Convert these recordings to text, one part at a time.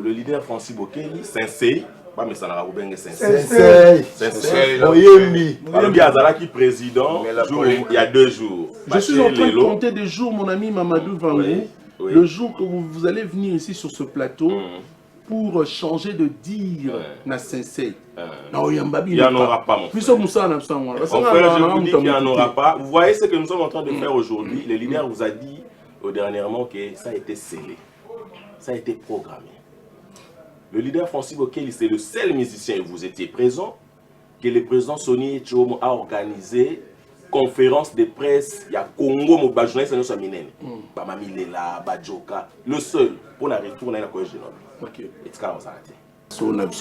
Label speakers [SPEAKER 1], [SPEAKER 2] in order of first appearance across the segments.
[SPEAKER 1] le leader Francis Bokeli, Sensei, pas mais ça n'a pas bien
[SPEAKER 2] Sensei.
[SPEAKER 1] Oyembi. Alors, Azala qui président, il y a 2 jours.
[SPEAKER 3] Je suis en train de compter des jours, mon ami Mamadou Vangou, le jour que vous allez venir ici sur ce plateau pour changer de dire na Sensei.
[SPEAKER 1] Il n'y en aura pas, mon frère. Mon frère, je vous dis qu'il n'y en aura pas. Vous voyez ce que nous sommes en train de faire aujourd'hui. Le leader vous a dit dernièrement que ça a été scellé. Ça a été programmé. Le leader Francis Bokeli, c'est le seul musicien, et vous étiez présent, que le président Sonny Tchoumo a organisé conférence de presse. Il y a Congo, mon journaliste, nous sommes minés. Bamamilela, Badjoka, le seul pour la retourner à la Corée du Nord.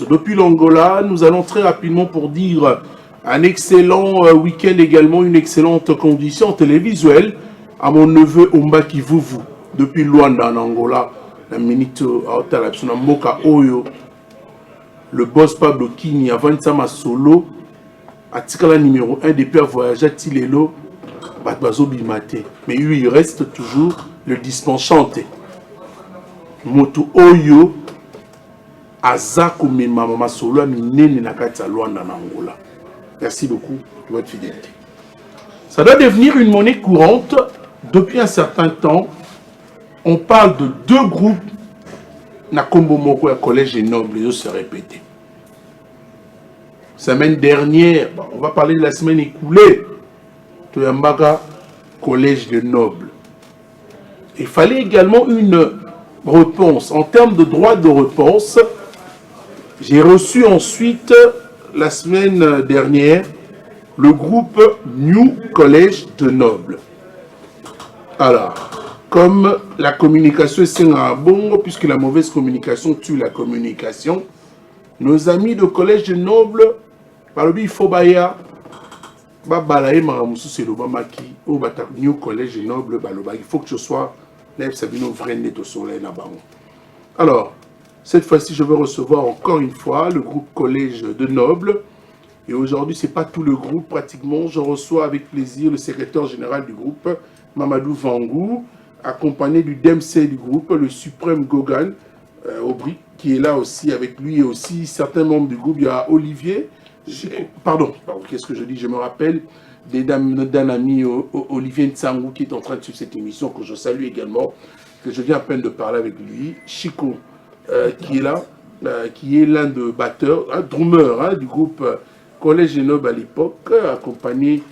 [SPEAKER 3] Depuis l'Angola, nous allons très rapidement pour dire un excellent week-end également, une excellente condition télévisuelle à mon neveu Omba Kivuvu, depuis Luanda en Angola. La minute à Moka Oyo, le boss Pablo Kini, avant de solo, à Tikala numéro 1 depuis à voyager à Tilelo, Batbazo Bimate. Mais lui, il reste toujours le dispensante. Moto Oyo, Azako Mama Solo, Minene Nakata Luanda en Angola. Merci beaucoup de votre fidélité. Ça doit devenir une monnaie courante depuis un certain temps. On parle de 2 groupes na Kombo Moko à Collège et Noble, ils se répéter. Semaine dernière, on va parler de la semaine écoulée, Toyambaga, Collège de Noble. Il fallait également une réponse. En termes de droit de réponse, j'ai reçu ensuite, la semaine dernière, le groupe New Collège de Noble. Alors, comme la communication est un bon, puisque la mauvaise communication tue la communication, nos amis de Collège de Noble, par le il faut baya, New Collège de Noble, il faut que tu sois vrai net au soleil. Alors, cette fois-ci, je vais recevoir encore une fois le groupe Collège de Noble. Et aujourd'hui, ce n'est pas tout le groupe, pratiquement. Je reçois avec plaisir le secrétaire général du groupe, Mamadou Vangou, accompagné du DMC du groupe, le Suprême Gogan, Aubry, qui est là aussi avec lui, et aussi certains membres du groupe. Il y a Olivier, pardon, qu'est-ce que je dis, je me rappelle d'un ami, Olivier Ntsangou, qui est en train de suivre cette émission, que je salue également, que je viens à peine de parler avec lui, Chico, qui est là, qui est l'un des batteurs, un drummer du groupe Collège de Noble à l'époque, accompagné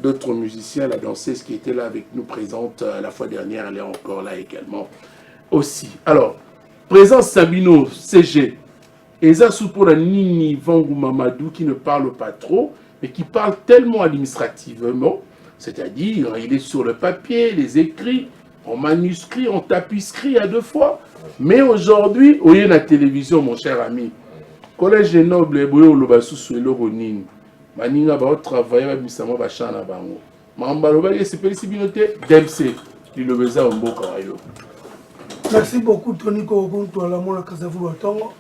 [SPEAKER 3] d'autres musiciens, la danseuse qui était là avec nous présente la fois dernière, elle est encore là également aussi. Alors, présence Sabino, CG, Eza Soupora Nini Vangou Mamadou qui ne parle pas trop, mais qui parle tellement administrativement, c'est-à-dire il est sur le papier, les écrits, en manuscrit, en tapisserie à 2 fois. Mais aujourd'hui, vous voyez la télévision, mon cher ami, Collège de Noble, et Lobassou Suelo Ronin. Maninga ba travailler ba misamo ba chana bango. Mambalo ba espèce binoté DMC le beza mboka wayo.
[SPEAKER 2] Merci beaucoup Tony Kogonto la mona kazavu atongo.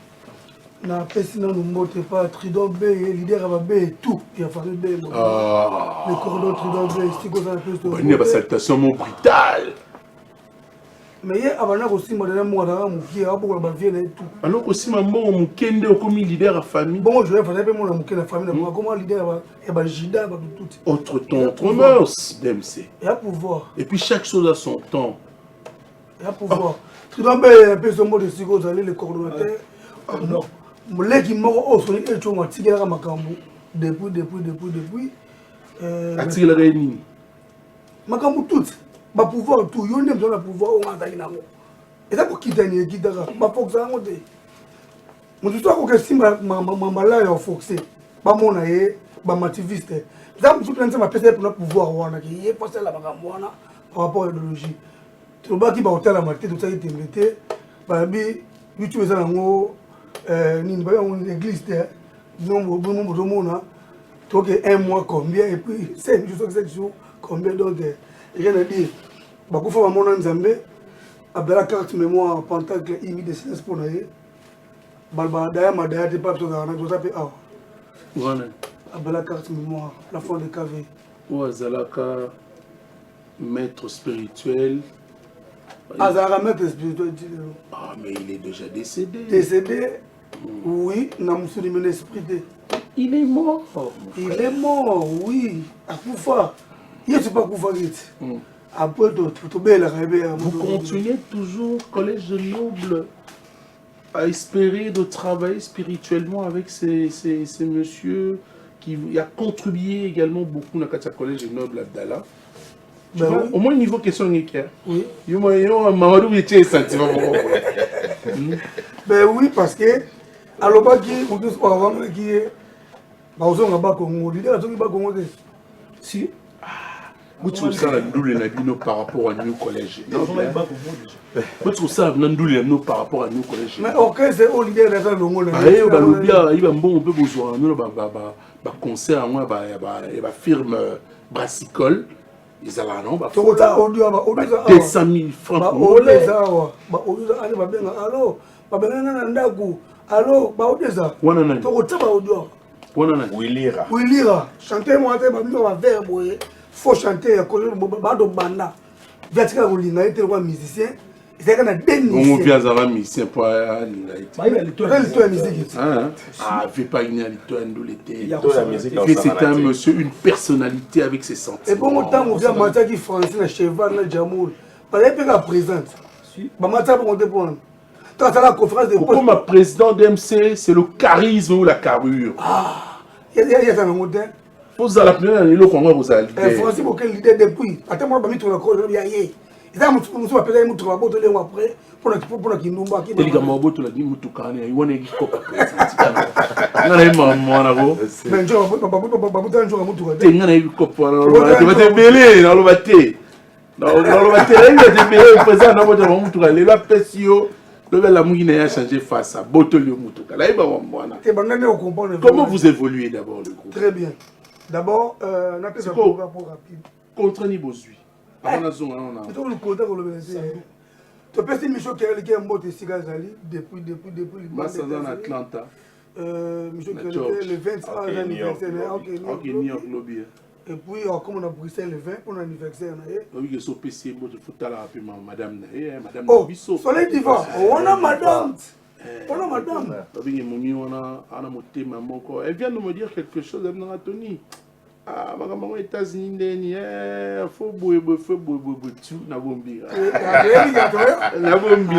[SPEAKER 2] Na pesina no mbote pa Tridon B leader ba B et tout qui a fallu B. Le cordon Tridon B c'est quoi ça la plus de.
[SPEAKER 3] Une ba salutation brutale.
[SPEAKER 2] Mais abana aussi modèle moi dans mon qui a beaucoup ba vie et tout.
[SPEAKER 3] Alors aussi maman mon kende comme leader à famille.
[SPEAKER 2] Bon je vais faire un mon kende famille comment leader et ba jida ba tout.
[SPEAKER 3] Autre temps, autre mœurs DMC.
[SPEAKER 2] Et à pouvoir.
[SPEAKER 3] Et puis chaque chose a son temps.
[SPEAKER 2] Et à pouvoir. Tu dois un peu ce mot de Sigo d'aller le coordonnateur. Non. Mon lait qui m'a offert et tu m'as tiré à ma cambo depuis.
[SPEAKER 3] Attiré la réunion.
[SPEAKER 2] Ma cambo toute. Ma pouvoir tout. Yon n'aime pas pouvoir au mandat inamo. Et ça pour qui dernier qui d'ailleurs. Ma fox a monté. Mon histoire que si ma là est foxé. Pas mon aïe, ma motiviste. Ça me soutient ma peut-être pour pouvoir wana qui est passé là ma cambo wana par rapport à l'idéologie. Tu vois qui va au tel à ma tête tout ça est invité. Babi, YouTube ça nango ni ba on église non bon donc 1 mois combien et puis 5 jours combien donc rien à dire ba ko fa mona nzambe abela carte mémoire pentacle imi de silence pour naé balba daya madaya te pas to na to ça fait ah
[SPEAKER 3] voilà
[SPEAKER 2] abela carte mémoire la fin de KV
[SPEAKER 3] ou azalaka maître spirituel
[SPEAKER 2] Azaramètre spirituel.
[SPEAKER 3] Ah, mais il est déjà décédé.
[SPEAKER 2] Décédé? Oui, n'a pas esprit.
[SPEAKER 3] Il est mort.
[SPEAKER 2] Il est mort, oui. À Koufa. Il n'est pas Koufa. Après,
[SPEAKER 3] vous continuez toujours, collège de nobles, à espérer de travailler spirituellement avec ces messieurs qui a contribué également beaucoup dans le collège de nobles Abdallah. Ben oui. Au moins, niveau question est clair. Oui. Mamadou était sentiment.
[SPEAKER 2] Ben oui, parce que alors pas qui on dit avant qui est bah on a pas Congo, l'idée là pas Congo si.
[SPEAKER 3] Vous trouvez ça par rapport à New Collège? Non, vous trouvez ça par rapport à New Collège?
[SPEAKER 2] Mais ok, c'est au leader de la Longo.
[SPEAKER 3] Il va bon, on peut besoin de concert, il va firme brassicole. Ils allaient non, 200 000 francs.
[SPEAKER 2] Willira. Chanter moi, faut chanter à cause de Banda. Viatika Oulinga était un musicien. C'est qu'on a des musiciens.
[SPEAKER 3] On musicien pour pas c'est un monsieur, une personnalité avec ses sentiments.
[SPEAKER 2] Et bon, autant on vient Mata qui français, la cheval, la jamoul. Par exemple, la présente. Mata pour monter pour la conférence de
[SPEAKER 3] pourquoi ma président d'MC, c'est le charisme ou la carrure?
[SPEAKER 2] Ah, il y a un modèle.
[SPEAKER 3] Vous allez appeler un îlot comment vous allez.
[SPEAKER 2] Français, pour quel leader depuis. Attends, moi, je vais me mettre il y a ils ont appelé un truc après pour qu'il nous bat.
[SPEAKER 3] Les gars, moi, je vais vous tourner. Ils vont aller couper. Non, non, moi, là, go.
[SPEAKER 2] Mais je vais vous tourner.
[SPEAKER 3] Tu n'as eu couper. Tu vas te mêler dans le bâté. Dans le bâté, il va te mêler. Le président, non, tu vas vous tourner. La pression. La mouille a changé face à Botolio Moutouka. Comment vous évoluez d'abord le groupe?
[SPEAKER 2] Très bien. D'abord, on a fait un programme rapide.
[SPEAKER 3] Contre Nibosui.
[SPEAKER 2] Tu peux essayer Michel qui est un mot de Sigazali depuis.
[SPEAKER 3] Massa dans Atlanta.
[SPEAKER 2] Michel qui est le 23 anniversaire.
[SPEAKER 3] Ok, New York Lobby.
[SPEAKER 2] Et puis, comme on a Bruxelles le 20 pour l'anniversaire.
[SPEAKER 3] Oui, je suis PC, je suis là, madame.
[SPEAKER 2] Oh, Soleil Diva, on a madame. On a madame.
[SPEAKER 3] Elle vient de me dire quelque chose, Tony. Ah, maman, États-Unis, il faut bouer, tout, na bombi. Na bombi,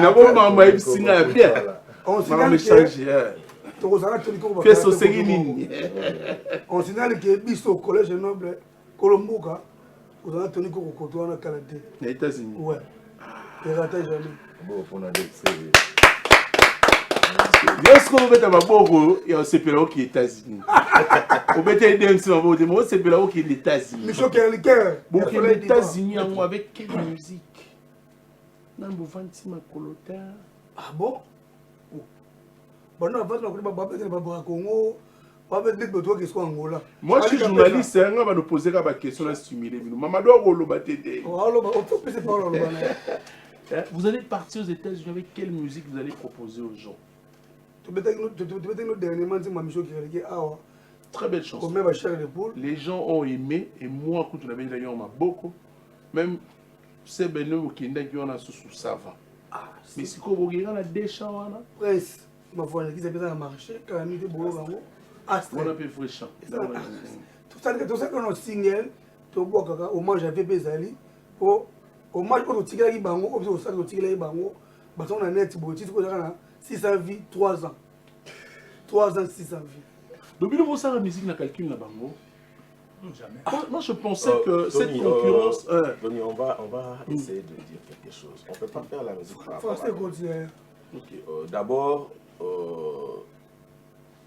[SPEAKER 3] bien.
[SPEAKER 2] On signale que Bisso collège noble Colomboka, vous avez tenu qu'on côtoie dans Canada.
[SPEAKER 3] Les États-Unis.
[SPEAKER 2] Ouais. Et raté jamais.
[SPEAKER 3] Bon, on a des lorsque vous êtes à Maboro, il y a un CPLO qui est États-Unis. Vous mettez des MCO, mais c'est CPLO qui est les États-Unis.
[SPEAKER 2] Michel Kerliker.
[SPEAKER 3] Bon, les États-Unis, avec quelle musique? Non, vous vendez ma colota.
[SPEAKER 2] Ah bon? Moi,
[SPEAKER 3] je suis journaliste, on va nous poser la question à stimuler. Vous allez partir aux États-Unis avec quelle musique vous allez proposer aux gens? Très belle chanson. Les gens ont aimé et moi, quand on avait dit on m'a beaucoup. Même c'est Benoît qui est sous savant. Mais si vous regardez des chants,
[SPEAKER 2] Prince, ma foi, qui s'appelle un marché, quand même, il est beau.
[SPEAKER 3] On appelle vrai chant.
[SPEAKER 2] Tout ça, qu'on a single, tout beau, hommage à Bébé Zali, hommage au Tigre Bango, au Sal au Tigre Bango, parce qu'on a net, 600 vies, 3 ans. 3 ans, 600 vies.
[SPEAKER 3] Donc, vous savez la musique, dans calcul, la Bango? Jamais. Moi, je pensais que cette concurrence.
[SPEAKER 1] Tony, on va essayer de dire quelque chose. On ne peut pas faire la musique par rapport à d'abord,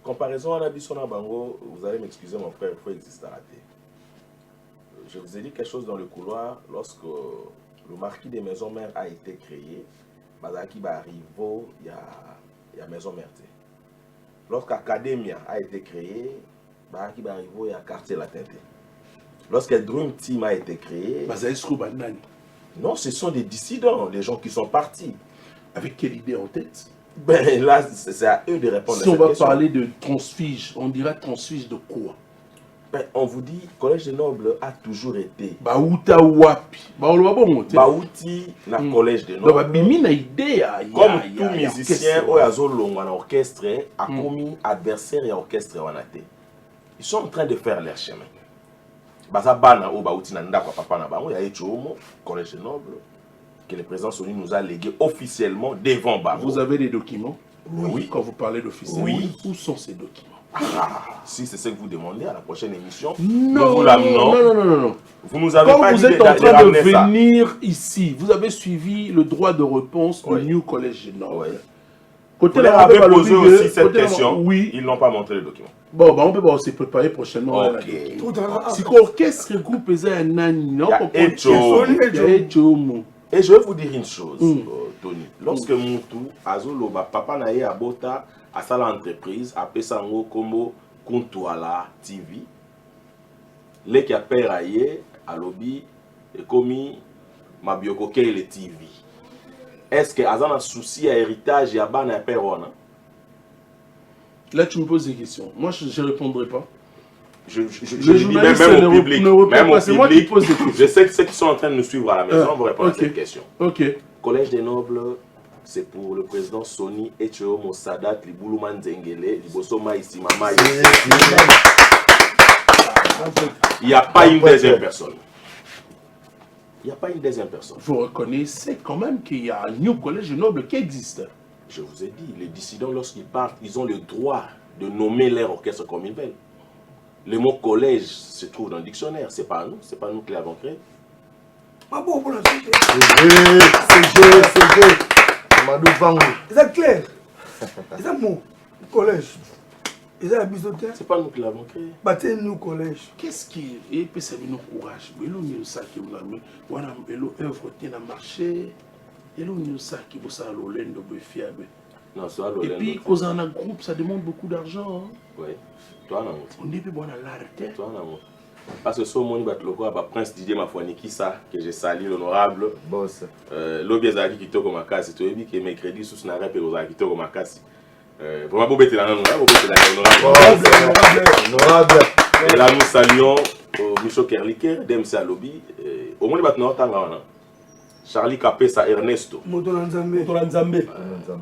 [SPEAKER 1] comparaison à la Bissona Bango, vous allez m'excuser, mon frère, il faut exister à rater. Je vous ai dit quelque chose dans le couloir lorsque le marquis des Maisons Mères a été créé. Bazaki Barivo, il y a Maison Mère. Lorsqu'Academia a été créé, Bazaki Barivo, il y a Quartier Latin. Lorsque Dream Team a été créé, non, ce sont des dissidents, les gens qui sont partis.
[SPEAKER 3] Avec quelle idée en tête?
[SPEAKER 1] Ben là, c'est à eux de répondre.
[SPEAKER 3] Si on va parler de transfige, on dira transfige de quoi?
[SPEAKER 1] Mais on vous dit, Collège des Nobles a toujours été.
[SPEAKER 3] Bauta wapi.
[SPEAKER 1] Bauti na Collège des Nobles. Comme tout musicien, un orchestre a commis adversaire et orchestre wanate. Ils sont en train de faire leur chemin. Baza bana o bauti na ndako papa na bango ya echomo Collège des Nobles que le président Soni nous a légué officiellement devant bango.
[SPEAKER 3] Vous avez des documents?
[SPEAKER 1] Oui.
[SPEAKER 3] Quand vous parlez d'officiel.
[SPEAKER 1] Oui.
[SPEAKER 3] Où sont ces documents?
[SPEAKER 1] Si c'est ce que vous demandez à la prochaine émission,
[SPEAKER 3] non,
[SPEAKER 1] nous vous l'amenons.
[SPEAKER 3] Non.
[SPEAKER 1] Vous nous avez
[SPEAKER 3] Quand
[SPEAKER 1] pas
[SPEAKER 3] vous
[SPEAKER 1] dit
[SPEAKER 3] êtes en train de venir ici, vous avez suivi le droit de réponse du New College des Nobles.
[SPEAKER 1] Côté vous avez posé aussi cette question. Oui. Ils n'ont pas montré le document.
[SPEAKER 3] Bon, on peut se préparer prochainement.
[SPEAKER 1] Ok.
[SPEAKER 3] Si l'orchestre groupe est un ani, non?
[SPEAKER 1] Et je vais vous dire une chose, Tony. Lorsque Moutou, Azoloba, Papa Naye Abota, à sa entreprise, à Pesango, Kombo, Kuntuala TV, les qui a payé à lobby, et commis Mabioko Kele TV. Est-ce que Azan a un souci à héritage et à ban à Perona?
[SPEAKER 3] Là, tu me poses des questions. Moi, je ne répondrai pas.
[SPEAKER 1] Je dis même au public, je sais que ceux qui sont en train de nous suivre à la maison vont répondre à cette question. Collège des Nobles, c'est pour le président Soni Echeo Mosadat, Libouluman Zengele, Libosoma Issimama. Il n'y a pas une deuxième personne. Il n'y a pas une deuxième personne.
[SPEAKER 3] Vous reconnaissez quand même qu'il y a un New Collège des Nobles qui existe.
[SPEAKER 1] Je vous ai dit, les dissidents, lorsqu'ils partent, ils ont le droit de nommer leur orchestre comme ils veulent. Le mot collège se trouve dans le dictionnaire, c'est pas nous qui l'avons créé.
[SPEAKER 2] C'est clair. C'est un mot. Collège.
[SPEAKER 1] C'est pas nous qui l'avons créé.
[SPEAKER 2] Bâtir nous collège.
[SPEAKER 3] Qu'est-ce qui est peut ça nous courage? Mais l'on nous ça qui vous a mis. Voilà, l'on œuvre qui n'a marché. Et l'on nous ça qui vous a l'olène de fiable.
[SPEAKER 1] Non, c'est l'olène.
[SPEAKER 3] Et puis quand on a un groupe, ça demande beaucoup d'argent.
[SPEAKER 1] Oui. Toi, non.
[SPEAKER 3] On est bon à l'art.
[SPEAKER 1] Toi, non. Parce que ce moni bat loko ba prince Didier Mafouani qui ça que j'ai sali l'honorable
[SPEAKER 4] boss.
[SPEAKER 1] Lobby ezaki kitoko makasi to yebi que mercredi sous na rap ezaki kitoko makasi. Vraiment beau bête là non, beau bête là honorable. Et là nous saluons Micho Kerliker DMC à lobby au moni bat no tanga wana. Charlie Kapesa Ernesto.
[SPEAKER 2] Motolanzambe.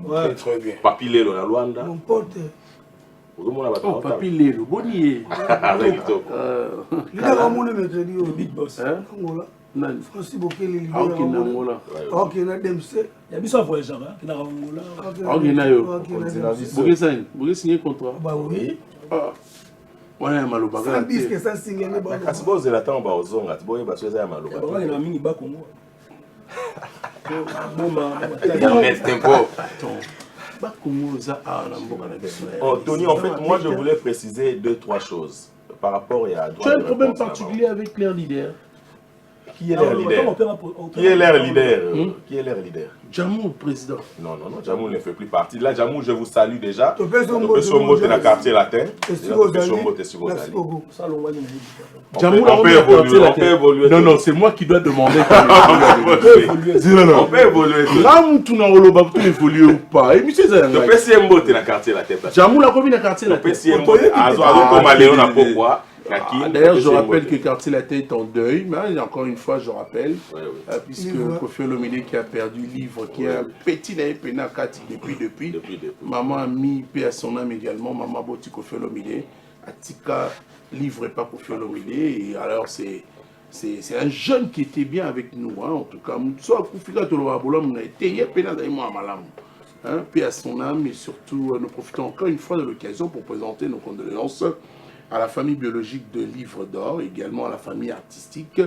[SPEAKER 4] Ouais, très bien.
[SPEAKER 1] Papi Lelo na Luanda.
[SPEAKER 2] Mon pote.
[SPEAKER 3] Oh, Papi Lelo, bonier.
[SPEAKER 1] Avec kitoko.
[SPEAKER 2] Il a ramené mercredi au
[SPEAKER 4] Big Boss.
[SPEAKER 2] Angola. Francis Bokele.
[SPEAKER 3] Ok, Angola.
[SPEAKER 2] Ok, na DMC.
[SPEAKER 4] Il y a bien ça voyageur, hein, qui n'a pas Angola.
[SPEAKER 3] Ok, Nayo. Vous signé contrat.
[SPEAKER 2] Bah oui.
[SPEAKER 3] Ouais, Maloba.
[SPEAKER 2] Ça dit que ça signe les bas.
[SPEAKER 1] Kasi boze la temps ba ozonga, tu boye ba choisa ya Maloba.
[SPEAKER 4] Bah il y a mingi ba Congo.
[SPEAKER 1] Oh, Tony, en fait, moi je voulais préciser 2-3 choses par rapport à...
[SPEAKER 3] Tu as un problème particulier avec leur leader?
[SPEAKER 1] Qui est leur leader? Qui est leur leader? Qui est leur leader?
[SPEAKER 3] Jamou, président.
[SPEAKER 1] Non, Jamou ne fait plus partie. Là, Jamou, je vous salue déjà. Tu peux sommoter dans le quartier latin.
[SPEAKER 3] Jamou, on peut évoluer. Non, c'est moi qui dois demander. On peut évoluer. Là, tu n'as pas évolué ou pas. Tu
[SPEAKER 1] peux sommoter dans le quartier latin.
[SPEAKER 3] Jamou, la commune dans le quartier latin.
[SPEAKER 1] Tu peux sommoter.
[SPEAKER 3] D'ailleurs, je rappelle que Quartier Latin est en deuil, mais encore une fois, je rappelle, puisque Kofi Olomide qui a perdu le livre, qui a petit depuis. Maman a mis paix à son âme également, Maman Boti Kofi Olomide, Atika livre pas Kofi Olomide, et alors c'est un jeune qui était bien avec nous, hein, en tout cas, soit Kofi Olomide a été, il y a peine à moi à Malam. Paix à son âme, et surtout, nous profitons encore une fois de l'occasion pour présenter nos condoléances à la famille biologique de Livre d'Or, également à la famille artistique,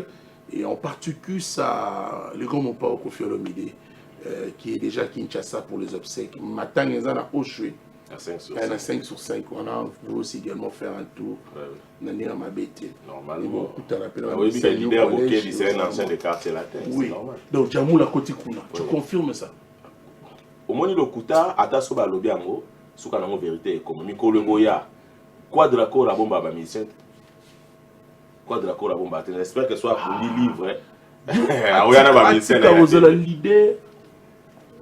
[SPEAKER 3] et en particulier à le grand monpa au Kofi Olomide, qui est déjà à Kinshasa pour les obsèques. Matin, ils en ont Oshwe, à 5 sur 5. On a voulu aussi également faire un tour.
[SPEAKER 1] Normalement. Oui, c'est le leader Bokele, c'est un ancien de quartier latin.
[SPEAKER 3] Oui, donc Jamou la Koti Kuna, tu confirmes ça?
[SPEAKER 1] Au moins, le Kuta, Atasoba Lobiango, Soukanamo Vérité, comme Mikolo Goya. Quoi de la cour à bombe à Bamisset? Quoi de la cour à bombe à Bamisset? J'espère que ce soit pour les livres. Ah oui, on a Bamisset.
[SPEAKER 3] Vous avez l'idée.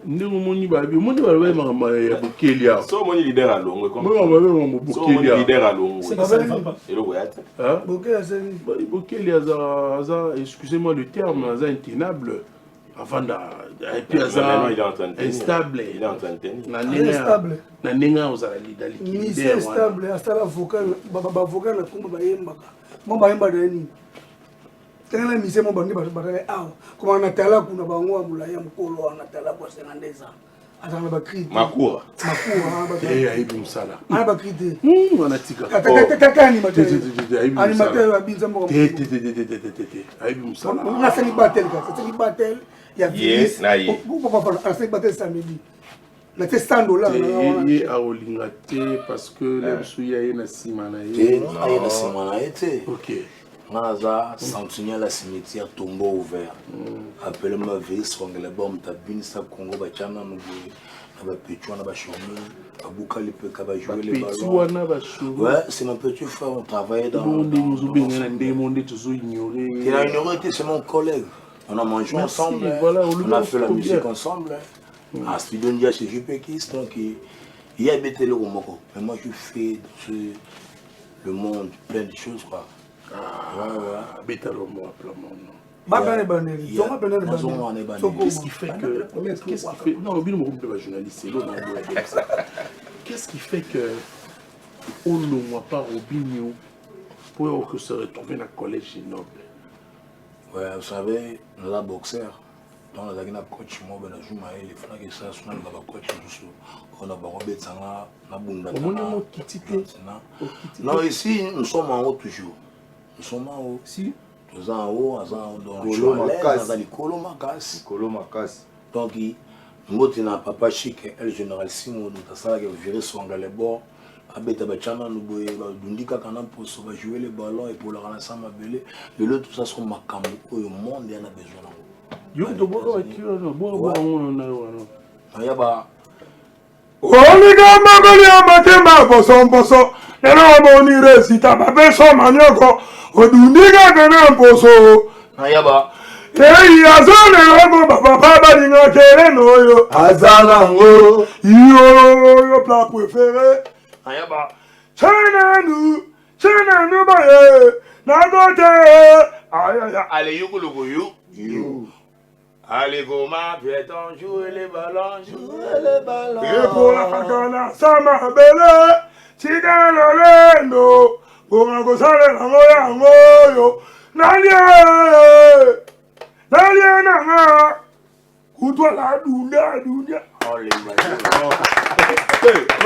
[SPEAKER 3] Ndeko moni ba ya bokelia.
[SPEAKER 1] So moni leader à Longo comme.
[SPEAKER 3] Moi
[SPEAKER 1] moni leader à Longo.
[SPEAKER 4] C'est pas ça pas.
[SPEAKER 1] Et le voyate.
[SPEAKER 3] Hein?
[SPEAKER 2] Bokelia
[SPEAKER 3] excusez-moi le terme, ça intenable. Avant et puis
[SPEAKER 1] il est en train de
[SPEAKER 3] instable.
[SPEAKER 1] Il est en train de tenir.
[SPEAKER 2] Instable.
[SPEAKER 3] Na nenga ozala leader.
[SPEAKER 2] Ni stable, hasta la vocal, avocat na kumba bayembaka. Mo bayemba deni. Tena mise mo bangi batale awa. Kuma na tala kuna bango amula ya mkolo na tala kwa senandeza. Atanga ba cri.
[SPEAKER 1] Makura.
[SPEAKER 3] Aibi musala.
[SPEAKER 2] Ana ba cri te.
[SPEAKER 3] Wanatika.
[SPEAKER 2] Kaka animateur. Animateur abinza mo.
[SPEAKER 3] Aibi musala.
[SPEAKER 2] On a fait battle ka. C'est une battle.
[SPEAKER 1] Yes, na ye.
[SPEAKER 2] Pourquoi pas fait battle samedi. Na te stando là.
[SPEAKER 3] Ye a olingate parce que le suya ye na simana ye.
[SPEAKER 5] Aye na simana ye.
[SPEAKER 3] OK.
[SPEAKER 5] Naza sanctionner la cimetière tombeau ouvert. Appelle-moi Vélis Wangelebom tabine sa Congo bachana nubu na ba petua na ba chomi abuka le pe ka ba jouer les ballons. Ouais, c'est mon petit frère, on travaillait dans le
[SPEAKER 3] monde toujours ignoré.
[SPEAKER 5] Il a ignoré, c'est mon collègue. On a mangé ensemble,
[SPEAKER 3] voilà,
[SPEAKER 5] on a fait la musique ensemble. À Spidondia chez Jupekis, donc il y a bêté le Romoko. Mais moi je fais le monde plein de choses quoi.
[SPEAKER 3] Qu'est-ce qui fait que non journaliste qu'est-ce qui fait que on ne voit pas Robinho pour que se retrouver dans le collège noble?
[SPEAKER 5] Ouais, vous savez, nous sommes boxeurs. Donc, nous avons un coach, moi, je joue les frères qui sont là, nous avons un coach, on a un non, ici, nous sommes en haut toujours. Nous sommes en haut.
[SPEAKER 4] Si.
[SPEAKER 5] Nous sommes en haut, nous sommes donc, nous avons un papa chic, le général Simon, nous avons viré son gars les bords. Abeta bachana nous bundika kana pour jouer les ballons et pour leur lancer ma belé. De l'autre, tout ça sont makambo. Le monde en a besoin.
[SPEAKER 3] Yo to bodo akira no bodo na wana.
[SPEAKER 5] Ayaba.
[SPEAKER 2] Oliga mabeli amatemba boso. Nena moni resita babeso manyoko. Odundiga kana boso.
[SPEAKER 5] Ayaba.
[SPEAKER 2] Hey azana ngo papa balinga kere noyo. Azana ngo. Yo plat préféré.
[SPEAKER 5] Ayaba.
[SPEAKER 2] Chananu baye. Nagote. Ayaya.
[SPEAKER 5] Allez you. Allez Goma, piéton, jouer les ballons.
[SPEAKER 2] Et pour la facana, ça m'a belé. Si dans le lendo, pour un gossale, la moyo. Nalia, nanga. Coutois la dunia.
[SPEAKER 5] Oh les malades.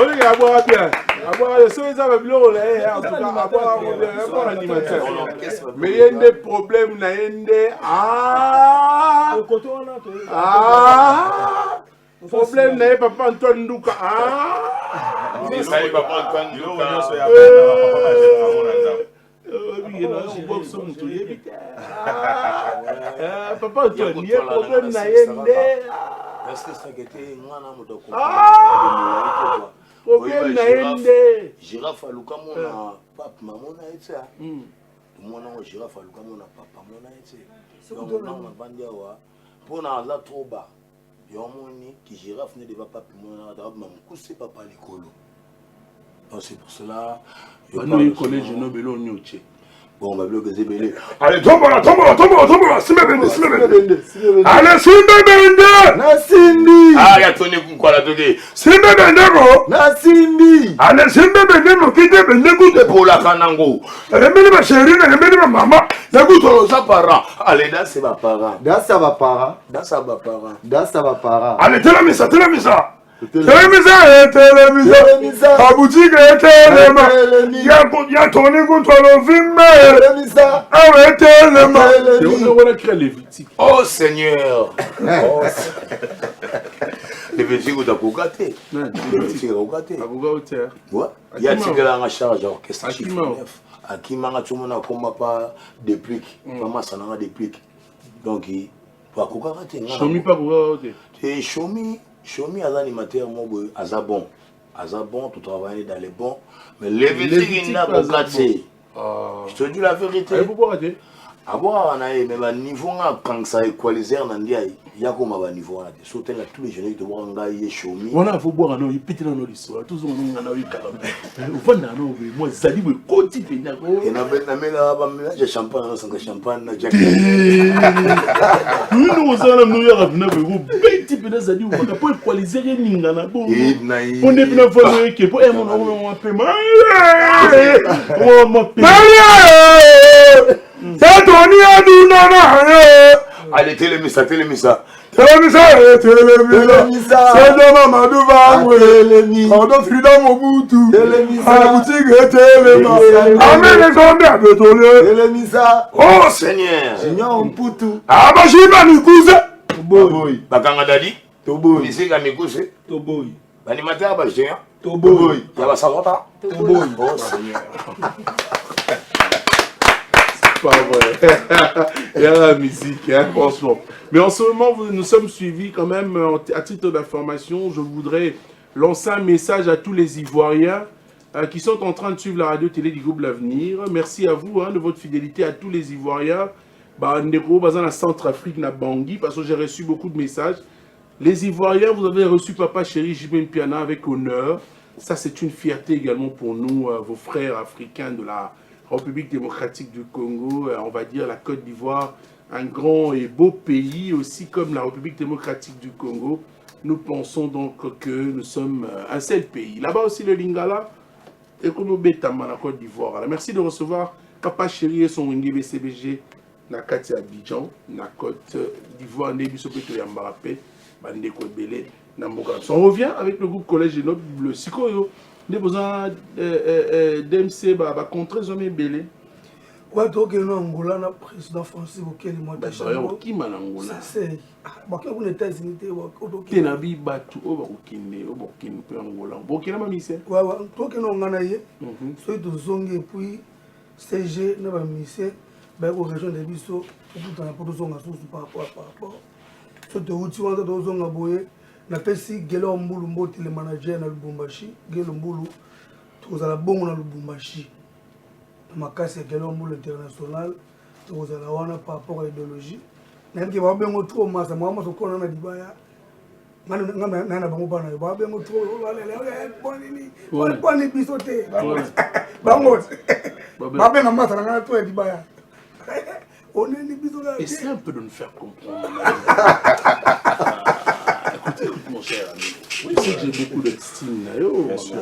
[SPEAKER 3] On est à boire bien. À boire, ceux qui ont besoin de en tout cas, à boire animateur. Mais il y a des problèmes, il y a des problème, il y a papa Antoine Douka.
[SPEAKER 5] Papa Antoine Douka.
[SPEAKER 3] Papa Antoine, il y a problème, il y a
[SPEAKER 5] est-ce que ça a été
[SPEAKER 3] problème
[SPEAKER 5] girafe aluka mona papa mamona ete mona ngo girafe aluka mona papa mona ete donc na bandi awa pona la troba yomoni ki girafe ne deva papa mona da mamkusi papa likolo donc c'est pour cela
[SPEAKER 3] le collège nobelo nyoche.
[SPEAKER 5] Bon, bah, le gazébélé.
[SPEAKER 2] Allez, tombola, Simebende. Allez, Simebende. Na Cindy.
[SPEAKER 5] Ah, y'a Tony Koukwa la toge.
[SPEAKER 2] Simebende, go.
[SPEAKER 3] Na Cindy.
[SPEAKER 2] Allez, Simebende, no kite bende goûte.
[SPEAKER 5] Pour la Kanango.
[SPEAKER 2] Remeni ma chérie, remeni ma maman.
[SPEAKER 5] La goutte aux parents. Allez, dans c'est ma parent.
[SPEAKER 3] Dans ça va para.
[SPEAKER 2] Allez, telemisa. Telemisa. A boutique telema. Ya Tony contre le film. Ah, telema.
[SPEAKER 3] On a créé Lévitique.
[SPEAKER 5] Oh Seigneur. Lévitique ou d'Akoukate. Lévitique Akoukate. Ouais. Il y a Tigala en charge orchestre. Akimanga tumona komba pa déplique. Maman ça n'a déplique. Donc pour Akoukate.
[SPEAKER 3] Chomi pas pour
[SPEAKER 5] Et Chomi à l'animateur, Azabon, tout travailler dans les bons. Mais Lévitique, il n'a pas gâté. Je te dis la vérité. Abo na ye mais ba niveau nga quand ça équaliser na ndia ya ko ma ba niveau na so tenga tous les jeunes de wanga ye shomi.
[SPEAKER 3] On a faut boire non, il pète dans l'histoire. Tous on a eu calme. Au fond na non, moi zali we koti pena ko.
[SPEAKER 5] Et na mela ba mélange champagne na sanga champagne na jack.
[SPEAKER 3] Nous on a nous ya na we petit pena zali ou pas pour équaliser ninga na bon. On est bien formé que pour on peut mal.
[SPEAKER 2] C'est ton
[SPEAKER 5] allez télémissa c'est
[SPEAKER 2] de Mamadou Bangwe on doit Frida Mobutu à la boutique Téléma amène les hommes de Tolé
[SPEAKER 5] oh Seigneur
[SPEAKER 2] Mputu ah bah j'ai pas mis cousin
[SPEAKER 5] boy bakanga dadi toboy misika mikuse toboy animateur ba géant toboy ya ba savota toboy oh Seigneur.
[SPEAKER 3] Pas vrai. Il y a la musique, hein, franchement. Mais en ce moment, nous sommes suivis quand même, à titre d'information, je voudrais lancer un message à tous les Ivoiriens qui sont en train de suivre la radio-télé du groupe L'Avenir. Merci à vous de votre fidélité, à tous les Ivoiriens. Ndeko, dans la Centrafrique, na Bangui, parce que j'ai reçu beaucoup de messages. Les Ivoiriens, vous avez reçu Papa Chéri Jibin Piana avec honneur. Ça, c'est une fierté également pour nous, vos frères africains de la République démocratique du Congo, on va dire la Côte d'Ivoire, un grand et beau pays, aussi comme la République démocratique du Congo. Nous pensons donc que nous sommes un seul pays. Là-bas aussi le Lingala, et comme au Bétama, la Côte d'Ivoire. Merci de recevoir Papa Chéri et son Wengi BCBG, na Kati Abidjan, na Côte d'Ivoire, Nébisopeto Yambarape, Bandeko Belé, Namboka. On revient avec le groupe Collège Noble, le Sikoyo. Nous avons besoin d'MC contre les hommes belés.
[SPEAKER 2] Oui, donc il y a un Angola, le président Francis Bokele, moi,
[SPEAKER 3] qui m'a Angola?
[SPEAKER 2] C'est on est États-Unis.
[SPEAKER 3] Tu n'as pas tout au Burkina, au Burkina, Angola. Burkina, ma mission.
[SPEAKER 2] Oui, donc il y a un Ghanaïen, celui de Zongue et puis CG, nous avons mission, aux régions de Bissau, tout en pour Zonga, par rapport. Ce de Outi, on a dans Zonga Boye. Na pesi Gelo Mbulu Mboti le manager na Lubumbashi Gelo Mbulu tozala bongo na Lubumbashi na makasi Gelo Mbulu international tozala wana par rapport à l'idéologie na mki ba bengo trop masa mwa so kona na dibaya ngana na bango bana ba bengo trop lele bonini boni bisote bango ba benga masa na ngana to dibaya on est ni bisote.
[SPEAKER 3] Essaye un peu de nous faire comprendre. Écoute mon cher ami, oui, c'est que j'ai beaucoup d'estime. Bien sûr,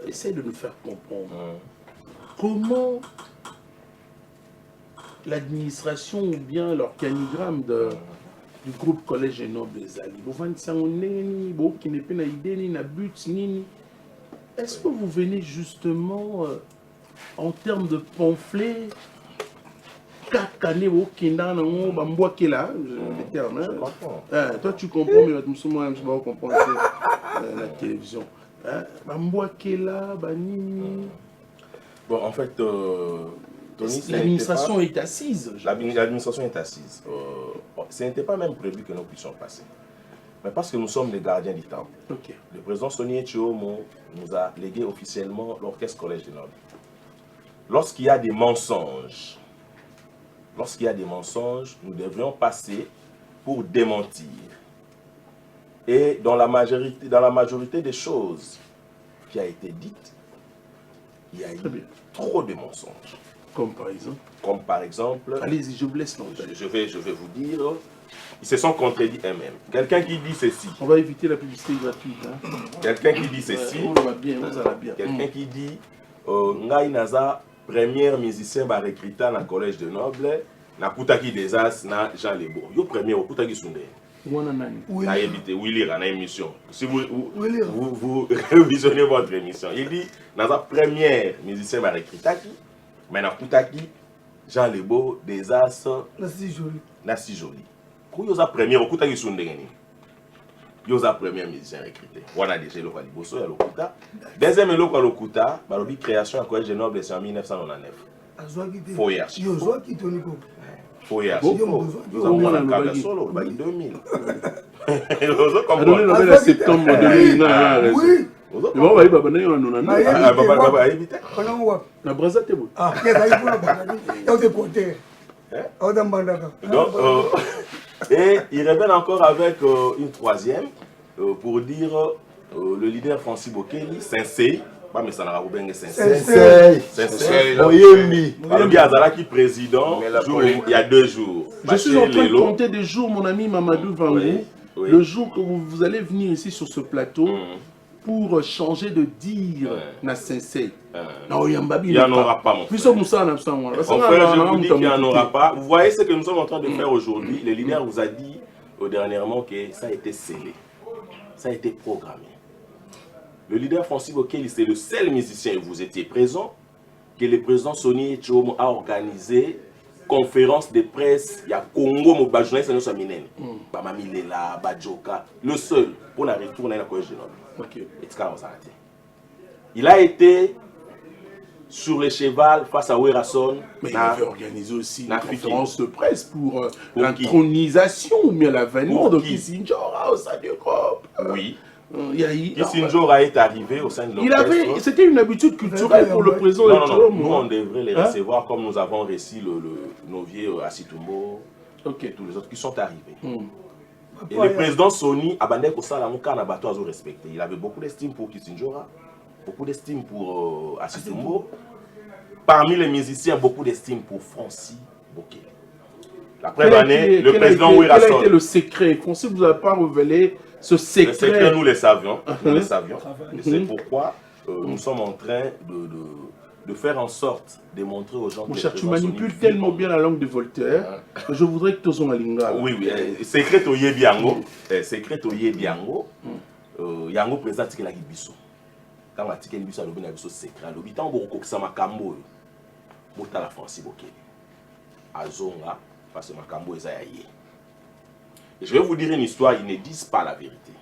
[SPEAKER 3] essaye de nous faire comprendre comment l'administration ou bien l'organigramme du groupe Collège Noble des Ali, est-ce que vous venez justement en termes de pamphlets? Toi tu comprends, mais moi je ne comprends pas la télévision.
[SPEAKER 1] Bon, en fait,
[SPEAKER 3] l'administration est assise.
[SPEAKER 1] L'administration est assise. Ce n'était pas même prévu que nous puissions passer. Mais parce que nous sommes les gardiens du temple.
[SPEAKER 3] Okay.
[SPEAKER 1] Le président Soni Etchiomo nous a légué officiellement l'orchestre Collège des Nobles. Lorsqu'il y a des mensonges, nous devrions passer pour démentir. Et dans la majorité des choses qui a été dites, il y a eu trop de mensonges. Comme par exemple...
[SPEAKER 3] Allez-y, je vous laisse l'antenne.
[SPEAKER 1] Je vais vous dire, ils se sont contredits eux-mêmes. Quelqu'un qui dit ceci...
[SPEAKER 3] On va éviter la publicité gratuite. Hein.
[SPEAKER 1] Quelqu'un qui dit ceci... Quelqu'un qui dit... Ngai Naza, premier musicien recruté dans le collège de Noble, na Koutaki des As, na Jean Lebo. Yo premier au Koutaki Sunde. Na évité, Willy Rana émission. Si vous visionnez votre émission, il dit, Naza, premier musicien recruté, mais na Koutaki, Jean Lebo, des As, na si joli. Quand vous avez premier au Koutaki Sunde, vous avez premier musicien recruté. On a déjà le Waliboso et le Kouta. Deuxième le Kouta, la création à Collège de Noble, c'est en 1999. Foyage. Foyage. Nous avons un câble solo, le 2000.
[SPEAKER 3] Septembre 2000.
[SPEAKER 2] Oui,
[SPEAKER 3] Bon, va y babana yo non non. Na braza te bo.
[SPEAKER 2] Ah, qu'est-ce qu'il faut là? De côté.
[SPEAKER 1] Donc, et il revient encore avec une troisième pour dire le leader Francis Bokeli, Sensei, pas mais ça n'a pas bien Sensei.
[SPEAKER 5] Oyembi.
[SPEAKER 1] Alors, il y a Zalaki président, il y a 2 jours.
[SPEAKER 3] Je suis en train de compter des jours, mon ami Mamadou Vangou, le jour que vous allez venir ici sur ce plateau pour changer de dire na Sensei.
[SPEAKER 1] Il n'y en aura pas, mon frère. Mon frère, je vous dis qu'il n'y en aura pas. Vous voyez ce que nous sommes en train de faire aujourd'hui. Le leader vous a dit dernièrement que ça a été scellé. Ça a été programmé. Le leader Francis Bokeli, c'est le seul musicien, et vous étiez présent, que le président Soni Tchom a organisé conférence de presse. Il y a Congo, mon journaliste, nous sommes minés. Bamamilela, Badjoka, le seul pour la retour dans la collège de Nord. Il a été sur le cheval face à Werason.
[SPEAKER 3] Mais il avait organisé aussi une conférence de presse pour l'intronisation ou bien l'avènement de Kissinger au sein de l'Europe.
[SPEAKER 1] Oui. Kissinger est arrivé au sein de l'orchestre.
[SPEAKER 3] C'était une habitude culturelle pour le président.
[SPEAKER 1] Non, nous on devrait les recevoir comme nous avons reçu nos vieux Asitumbo, tous les autres qui sont arrivés. Et le président Soni a bandé pour ça la mouka na bateau à respecter. Il avait beaucoup d'estime pour Kissinger, beaucoup d'estime pour Asitumbo. Parmi les musiciens, beaucoup d'estime pour Francis Bokeli. La preuve année, le président Werason.
[SPEAKER 3] Quel a été le secret? Francis, vous n'avez pas révélé ce secret.
[SPEAKER 1] Le secret, nous le savions. Nous le savions. C'est pourquoi nous sommes en train de faire en sorte de montrer aux gens.
[SPEAKER 3] Mon cher, tu manipules tellement bien la langue de Voltaire que je voudrais que tu sois en lingala.
[SPEAKER 1] Oui. Secret au Yebiango. Secret au Yebiango. Yango présente la Gibiso. Quand on a dit que Gibiso a le secret, le bitan beaucoup que ça m'a cambo. Mota la Francis Bokeli. Azonga, parce que ma cambo est aïe. Et je vais vous dire une histoire, ils ne disent pas la vérité.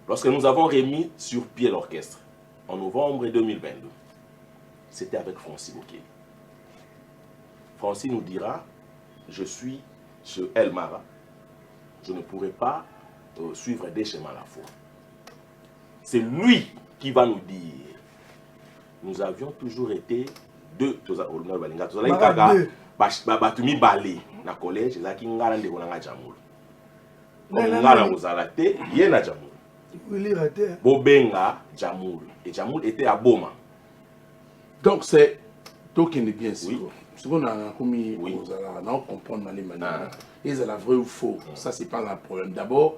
[SPEAKER 1] Lorsque nous avons remis sur pied l'orchestre, en novembre 2022, c'était avec Francis Bokeli. Francis nous dira, je suis chez El Mara, je ne pourrai pas suivre des chemins à la fois. C'est lui qui va nous dire, nous avions toujours été deux, batumi balé na collège, la ki ngala ndeko na jamul. Ngala ozalate, ye na jamul. Bobenga jamul. Et jamul était à Boma.
[SPEAKER 3] Donc c'est toi qui est bien sûr. Ce qu'on a commis, on comprend mal les manières. Est-ce la vraie ou faux? Ça c'est pas un problème. D'abord,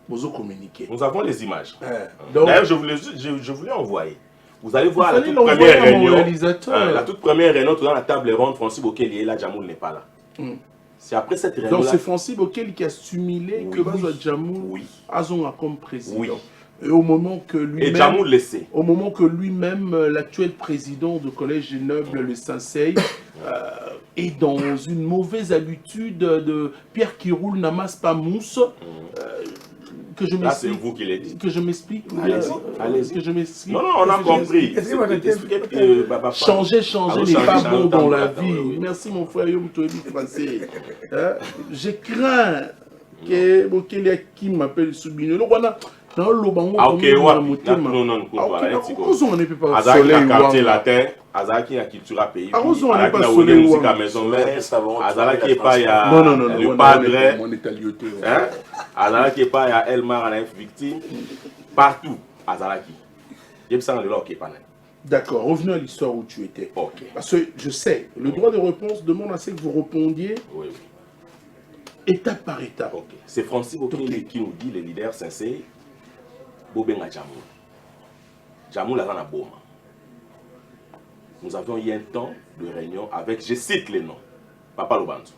[SPEAKER 3] vous communiquez.
[SPEAKER 1] Nous avons les images. D'ailleurs, je voulais envoyer. Vous allez voir la toute première réunion. La toute première réunion, dans la table ronde, Francis Bokeli est là, Jamoul n'est pas là. C'est après cette réunion.
[SPEAKER 3] Donc c'est Francis Bokeli qui a stimulé que Jamoul a comme président. Et au moment que lui-même, au moment que lui-même, l'actuel président du collège des nobles, le Sensei, est dans une mauvaise habitude de Pierre qui roule n'amasse pas mousse. Que je
[SPEAKER 1] c'est vous qui l'avez dit.
[SPEAKER 3] Que je m'explique.
[SPEAKER 1] Allez-y.
[SPEAKER 3] Que je m'explique.
[SPEAKER 1] Non, on a compris.
[SPEAKER 3] Changer n'est pas bon dans la vie. Merci mon frère Yom Toebi français. Je crains que Bokeli qui m'appelle Soubino. Non,
[SPEAKER 1] ok, non, Azaki quartier latin, Azaki a culture pays. Azaki a oulé musique à maison mère, Azaki est pas le padre, Azaki est pas ya Elmar en victime, partout, Azaki.
[SPEAKER 3] D'accord, revenons à l'histoire où tu étais. Parce que je sais, le droit de réponse demande à ce que vous répondiez étape par étape.
[SPEAKER 1] C'est Francis Bokeli qui nous dit, le leader sincère. Bobenga Jamoul. Jamoul a dans Boma. Nous avions eu un temps de réunion avec, je cite les noms, Papa Lobanzo.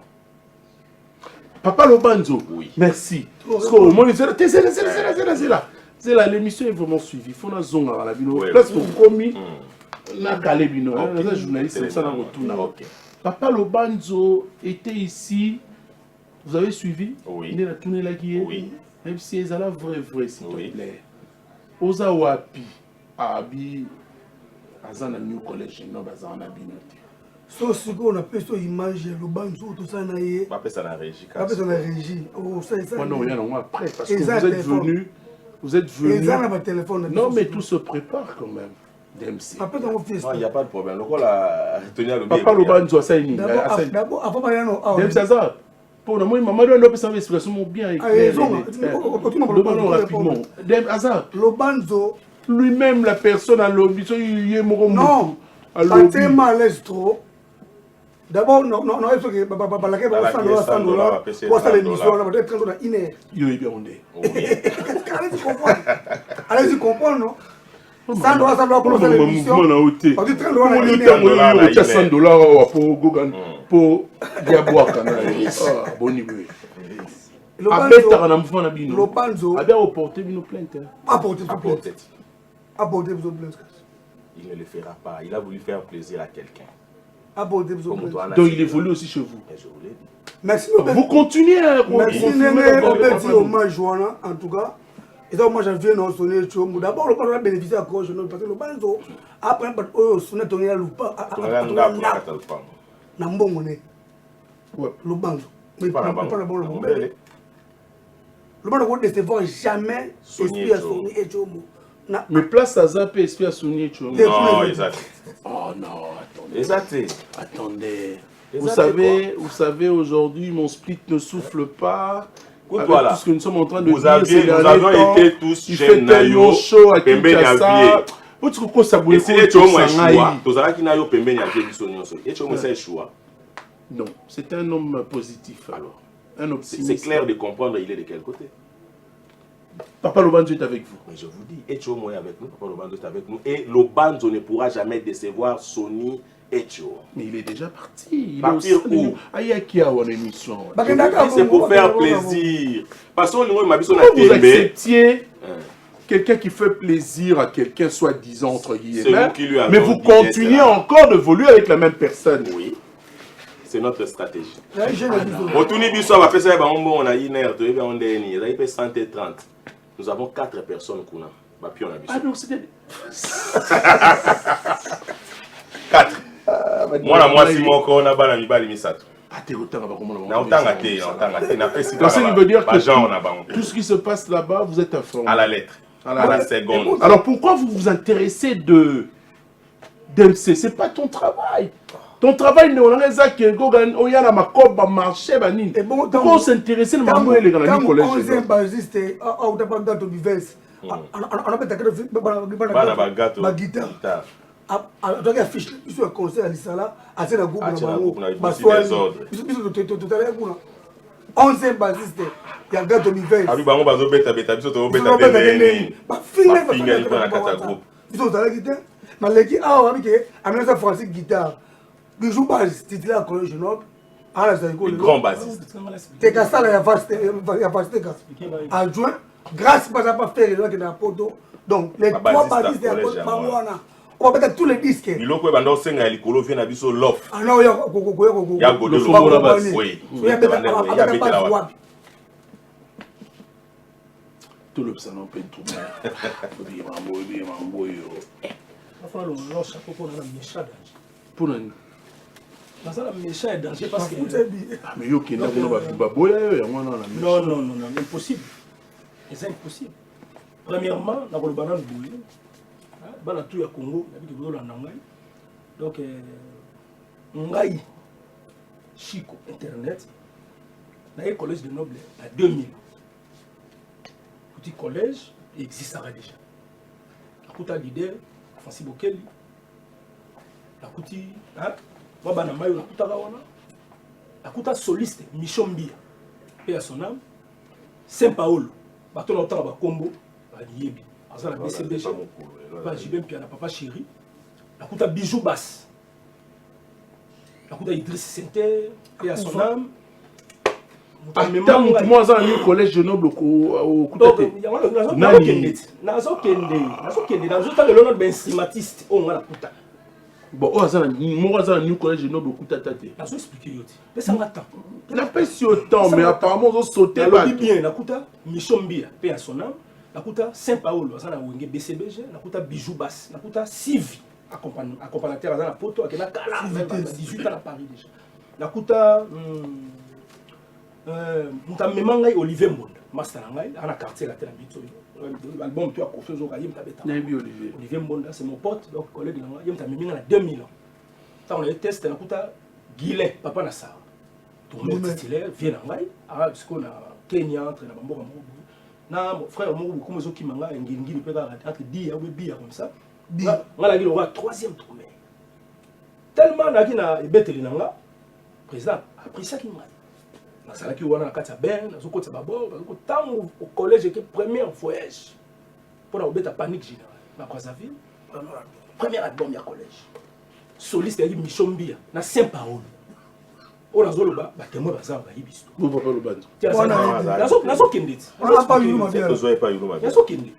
[SPEAKER 3] Papa Lobanzo, oui. Merci. C'est là, l'émission est vraiment suivie. Il faut que nous ayons la vidéo. Place pour commis, na calébino. Les journalistes, ça n'a retourné. Papa Lobanzo était ici. Vous avez suivi?
[SPEAKER 1] Oui.
[SPEAKER 3] Il est tourné la guillée.
[SPEAKER 1] Oui.
[SPEAKER 3] Même si c'est la vraie, s'il te plaît. Oza wapi abi azana new college no bazana binote
[SPEAKER 2] so siko na peso image ya Lobanzo tout ça na yé
[SPEAKER 1] pas ça na régie
[SPEAKER 2] pas ça na régie oh ça
[SPEAKER 3] non il y en a après parce que vous êtes venu Vous êtes venu.
[SPEAKER 2] Non,
[SPEAKER 3] mais tout se prépare quand même. DMC.
[SPEAKER 1] Il n'y a pas de problème.
[SPEAKER 3] Papa Lobanzo, ça y est.
[SPEAKER 2] D'abord, avant
[SPEAKER 3] DMC, ça. Pour le moment, maman doit nous faire explication bien. Rapidement.
[SPEAKER 2] Lobanzo.
[SPEAKER 3] Lui-même, la personne à l'objet, il est mort.
[SPEAKER 2] Non, ça t'est mal à l'aise trop. D'abord, non, il faut que $100 pour ça l'émission, on va être quand on a une heure.
[SPEAKER 3] Il est bien on est.
[SPEAKER 2] Allez-y comprendre, non? $100 pour ça l'émission.
[SPEAKER 3] On dit $100 pour Diaboua Canal. Ah, bon niveau. Lobanzo. Apporter une plainte.
[SPEAKER 2] Apporter vos plaintes.
[SPEAKER 1] Il ne le fera pas. Il a voulu faire plaisir à quelqu'un.
[SPEAKER 3] Donc il évolue aussi chez vous.
[SPEAKER 1] Je vous l'ai dit.
[SPEAKER 2] Merci.
[SPEAKER 3] Vous continuez à
[SPEAKER 2] merci hommage en tout cas. Et donc moi j'avais un sonné d'abord le parent a bénéficié à cause parce que le banzo après on sonné ton loupa na mbongone le banzo mais pas le bon le banzo ne décevoir jamais esprit à sonner et chomo.
[SPEAKER 3] Mais place à Zap et esprit à sonner chomo.
[SPEAKER 1] Non, exact.
[SPEAKER 3] Oh non, attendez. Vous savez, aujourd'hui, mon split ne souffle pas.
[SPEAKER 1] Voilà.
[SPEAKER 3] Tout ce que nous sommes en train de
[SPEAKER 1] nous avions été tous jeunes
[SPEAKER 3] tellement chaud à Kinshasa. Non, c'est un homme positif alors. Un optimiste.
[SPEAKER 1] C'est clair de comprendre il est de quel côté.
[SPEAKER 3] Papa Lobanzo est avec vous.
[SPEAKER 1] Mais je vous dis, Etchomo est avec nous, Papa Lobanzo est avec nous. Et Lobanzo ne pourra jamais décevoir Sony Etcho.
[SPEAKER 3] Mais il est déjà parti.
[SPEAKER 1] Partir où?
[SPEAKER 3] Ayaki a une émission.
[SPEAKER 1] C'est pour faire plaisir. Parce que
[SPEAKER 3] vous acceptiez quelqu'un qui fait plaisir à quelqu'un, soi-disant, entre guillemets, mais vous continuez encore d'évoluer avec la même personne.
[SPEAKER 1] Oui. C'est notre stratégie. On a une heure, on a 130. Nous avons 4 personnes.
[SPEAKER 3] Ah donc c'était...
[SPEAKER 1] 4. Moi, si on a pas misato.
[SPEAKER 3] Donc ça veut dire que tout ce qui se passe là-bas, vous êtes informé.
[SPEAKER 1] À la lettre. À la seconde.
[SPEAKER 3] Alors pourquoi vous vous intéressez de DMC? C'est pas ton travail. Ton travail ne est que on y a ma cobe marché banine. Pourquoi on s'intéresse à maman et les gars du collège?
[SPEAKER 2] On s'est basiste au départ de Bivès. On a fait la guitare. Donc affiche sur le concert à l'Isala, à ce groupe on s'est basiste. Il y a gâteau Bivès. Mais les qui a amené sa français guitare. Il joue pas titulaire à collège noble.
[SPEAKER 1] Grand bassiste.
[SPEAKER 2] C'est qu'à ça, il y a vaste adjoint. Grâce à pas faire les lois de la poto. Donc, les 3 basistes de la poto, on va mettre tous les disques.
[SPEAKER 1] Il faut que vous ayez les colos viennent à biso l'offre.
[SPEAKER 2] Ah non, il y a
[SPEAKER 3] tout le salon peut tout. Pour un
[SPEAKER 4] méchant et danger parce que...
[SPEAKER 3] Mais yo qui n'a pas
[SPEAKER 4] non, impossible. C'est impossible. Premièrement, dans le banane bouillé, dans la tout ya Congo, donc ngai Chico internet, dans le collège de Noble à 2000. Petit collège existera déjà. La Kouta leader, Francis Bokeli, la Kouti, Wabana Mayo, la Kouta Gawana, la Kouta soliste, Michombia, paix à son âme, Saint-Paul, bateau l'autre à Combo, à Liebi, à la BCBG, à Jibem Piana, Papa Chéri, la Kouta Bijou Basse, la Kouta Idriss Senter, paix à son âme.
[SPEAKER 3] Moi, j'ai un collège de noble au Koutate. Bon, moi, j'ai un collège de noble au Koutate. Il n'a pas si autant, mais apparemment, ils ont sauté.
[SPEAKER 4] La Kouta, Michombia, paix à son âme. La Kouta, Saint-Paul, la BCBG, la Kouta Bijou Basse, la Kouta Sivi, accompagnateur dans la poto, avec la 18 ans à Paris déjà. La Kouta. Nous avons Olivier Monde, master dans le quartier, l'album tu as confiance au Kayim Tabeta.
[SPEAKER 3] Olivier.
[SPEAKER 4] Olivier Mbonda, c'est mon pote, donc collègue de l'anglais, il m'a mis à 2000 ans. Quand on a testé, on a Guillet, papa Nassar. Tout le monde titulaire, vient en Maï, parce qu'on a Kenya, entre les Bambo, mon frère, mon comme qui m'a un guinguin, entre 10 et 8 comme ça. On a dit, on a troisième tournée. Tellement, on a dit, on a bête le président a pris ça qui m'a dit. On a dit, on a dit, on a au collège, c'était premier voyage. Pour la bête à panique générale. Dans Brazzaville, premier album du collège. Soliste, il y a Michombia, na Saint-Paul. On a zolo ba témoin bazar ba yibisto.
[SPEAKER 3] Vous papa le band.
[SPEAKER 4] Nazo kindit.
[SPEAKER 2] On n'a pas eu ma bien.
[SPEAKER 1] Vous n'avez pas eu ma bien.
[SPEAKER 4] Nazo kindit.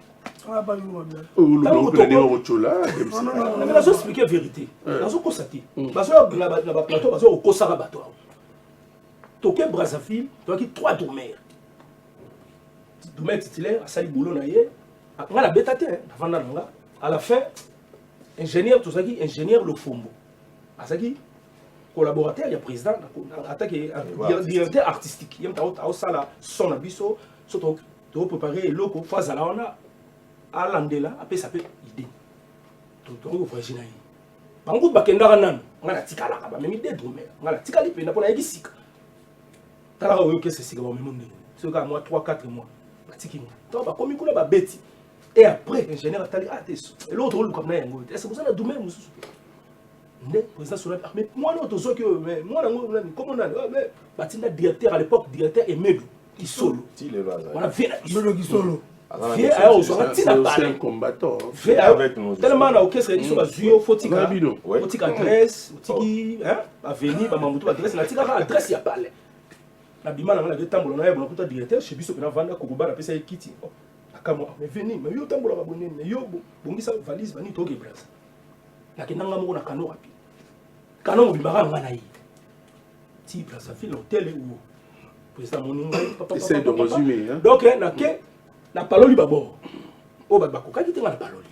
[SPEAKER 2] On n'a pas eu ma bien.
[SPEAKER 3] Oh, le plan de Rochola.
[SPEAKER 4] Non, mais nazo expliquer vérité. Nazo constater. Bazo na plateau bazo au Kosara bateau. Toké Brazzaville, tu as qui 3 doumères. Doumère titulaire, Sali Boulot naie. On a la bétate avant là. À la fin ingénieur tout ça qui ingénieur le Fombo. Asaki collaborateur, il y a président, attaqué directeur artistique. Il y a ça son abisso, surtout de préparer l'eau face à la on a l'andela après ça peut idée. Tout le voyage naï. Bango bakenda nan, on a la tika là, mais mi dédromé, on a la tika li pena pour la gisika. Tala o que c'est sika ba monde. C'est quand moi 3-4 mois. La tiki. Donc ba komi kula ba beti. Et après, ingénieur a dit, ah, t'es l'autre rôle comme ça. Est-ce que vous avez dommage, monsieur? Le président Solar, mais moi, non, tout ça que, mais moi, comment on a, mais, Batinda directeur à l'époque, directeur et Medou, qui solo. On a fait
[SPEAKER 2] Medou qui solo.
[SPEAKER 3] C'est un combattant.
[SPEAKER 4] Tellement, on a orchestre, ils sont à Zuyo, Fotika, adresse, Fotiki, avenue, Mamoutou, adresse, la tika adresse, il y a pas l'air. La bima, on a deux tambours, on a un directeur, chez Bissot, on a vendu à Kokuba, on a appelé ça Kiti. Mais venez, mais yo tambola ba bonne, mais yo bongisa valise bani toge braza. Na kinanga mo na kano rapi. Kano bimara ngana yi. Ti braza fil hôtel ou président moninga papa.
[SPEAKER 3] Essaye de résumer hein.
[SPEAKER 4] Donc na paloli babo. O ba ko kaki tenga na paloli.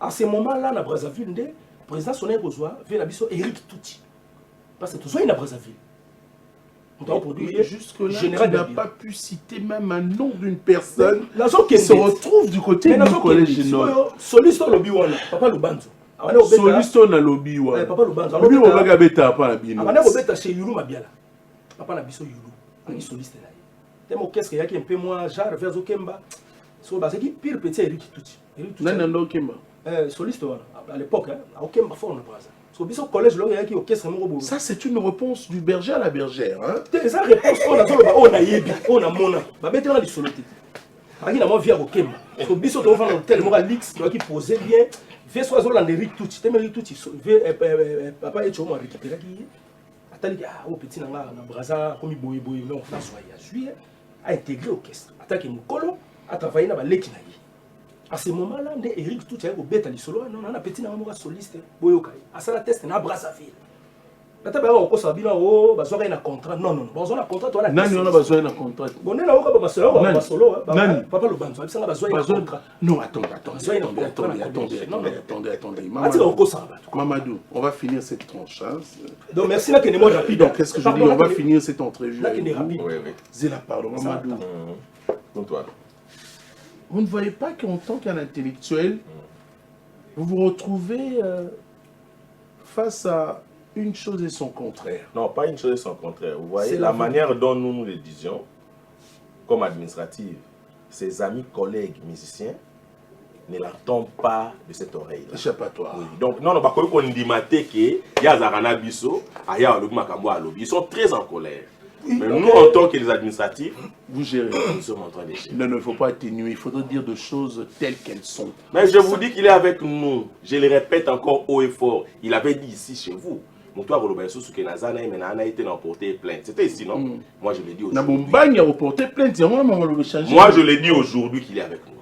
[SPEAKER 4] À ce moment-là na Brazzaville ndé président sonné kozwa vient na biso Eric Touti. Parce que tout ça na Brazzaville.
[SPEAKER 3] Jusque-là, tu n'as pas pu citer même un nom d'une personne qui se retrouve du côté du collège général.
[SPEAKER 4] Soliste lobby wana, papa Lubanzo.
[SPEAKER 3] Soliste na lobby wana.
[SPEAKER 4] Papa Lubanzo.
[SPEAKER 3] Lobby wana ga beta pa na bino.
[SPEAKER 4] Amana ko beta chez Yulu Mabiala. Papa na biso Yulu. Ani soliste na. Temo qu'est-ce qu'il y a qui un peu moins genre vers Okemba. So ba c'est qui pire petit Eric Touti.
[SPEAKER 3] Nana ndo Okemba.
[SPEAKER 4] Soliste wana à l'époque à Okemba fort na Braza. Collège,
[SPEAKER 3] ça, c'est une réponse du berger à la bergère. Hein?
[SPEAKER 4] C'est une réponse on a yebi, on a mona. Bah, mettez dans les solotés. Par exemple, moi, via Okemba. Parce que Bissot, on va dans tel moment, l'X, qui posait bien. Fais soit dans les rites tout. Tu t'aimes tout. Papa et Chomo a récupéré qui. Attends, oh, petit, on a Braza, comme il bouille, mais on fait soyer. Juillet, a intégré l'orchestre. Attaqué Moukolo, a travaillé dans l'équipe. À ce moment-là, Eric tout est au bête à l'isolo, on a petit namoura soliste, boyokai. À ça la test na Brazzaville. La table on cause abina o, bazoka ina contrat. Non, bazoka na contrat toi na.
[SPEAKER 3] Nani on a besoin d'un contrat.
[SPEAKER 4] Bonne là o ba solo, papa le banzo, ça besoin d'un contrat.
[SPEAKER 3] Non, attendez. Mamadou, Mamadou, on va finir cette tranche.
[SPEAKER 4] Donc merci là que moi rapide.
[SPEAKER 3] Donc qu'est-ce que je dis, on va finir cette entrevue.
[SPEAKER 4] Là que est rapide.
[SPEAKER 1] Oui.
[SPEAKER 3] Zéla pardon, Mamadou.
[SPEAKER 1] Antoine.
[SPEAKER 3] Vous ne voyez pas qu'en tant qu'intellectuel, vous vous retrouvez face à une chose et son contraire.
[SPEAKER 1] Non, pas une chose et son contraire. Vous voyez, la manière dont nous le disions, comme administrative, ses amis, collègues, musiciens, ne l'entendent pas de cette oreille-là.
[SPEAKER 3] Échappatoire.
[SPEAKER 1] Oui. Donc, non, pas qu'on dit que Yazarana Bisso, ils sont très en colère. Mais nous, en tant que les administratifs,
[SPEAKER 3] vous gérez.
[SPEAKER 1] Nous sommes en train de gérer.
[SPEAKER 3] Non, il ne faut pas atténuer, il faudrait dire de choses telles qu'elles sont.
[SPEAKER 1] Mais je vous dis qu'il est avec nous. Je le répète encore haut et fort. Il avait dit ici chez vous. C'était plainte. C'était ici, non? Moi, je l'ai dit aujourd'hui. Moi, je l'ai dit aujourd'hui qu'il est avec nous.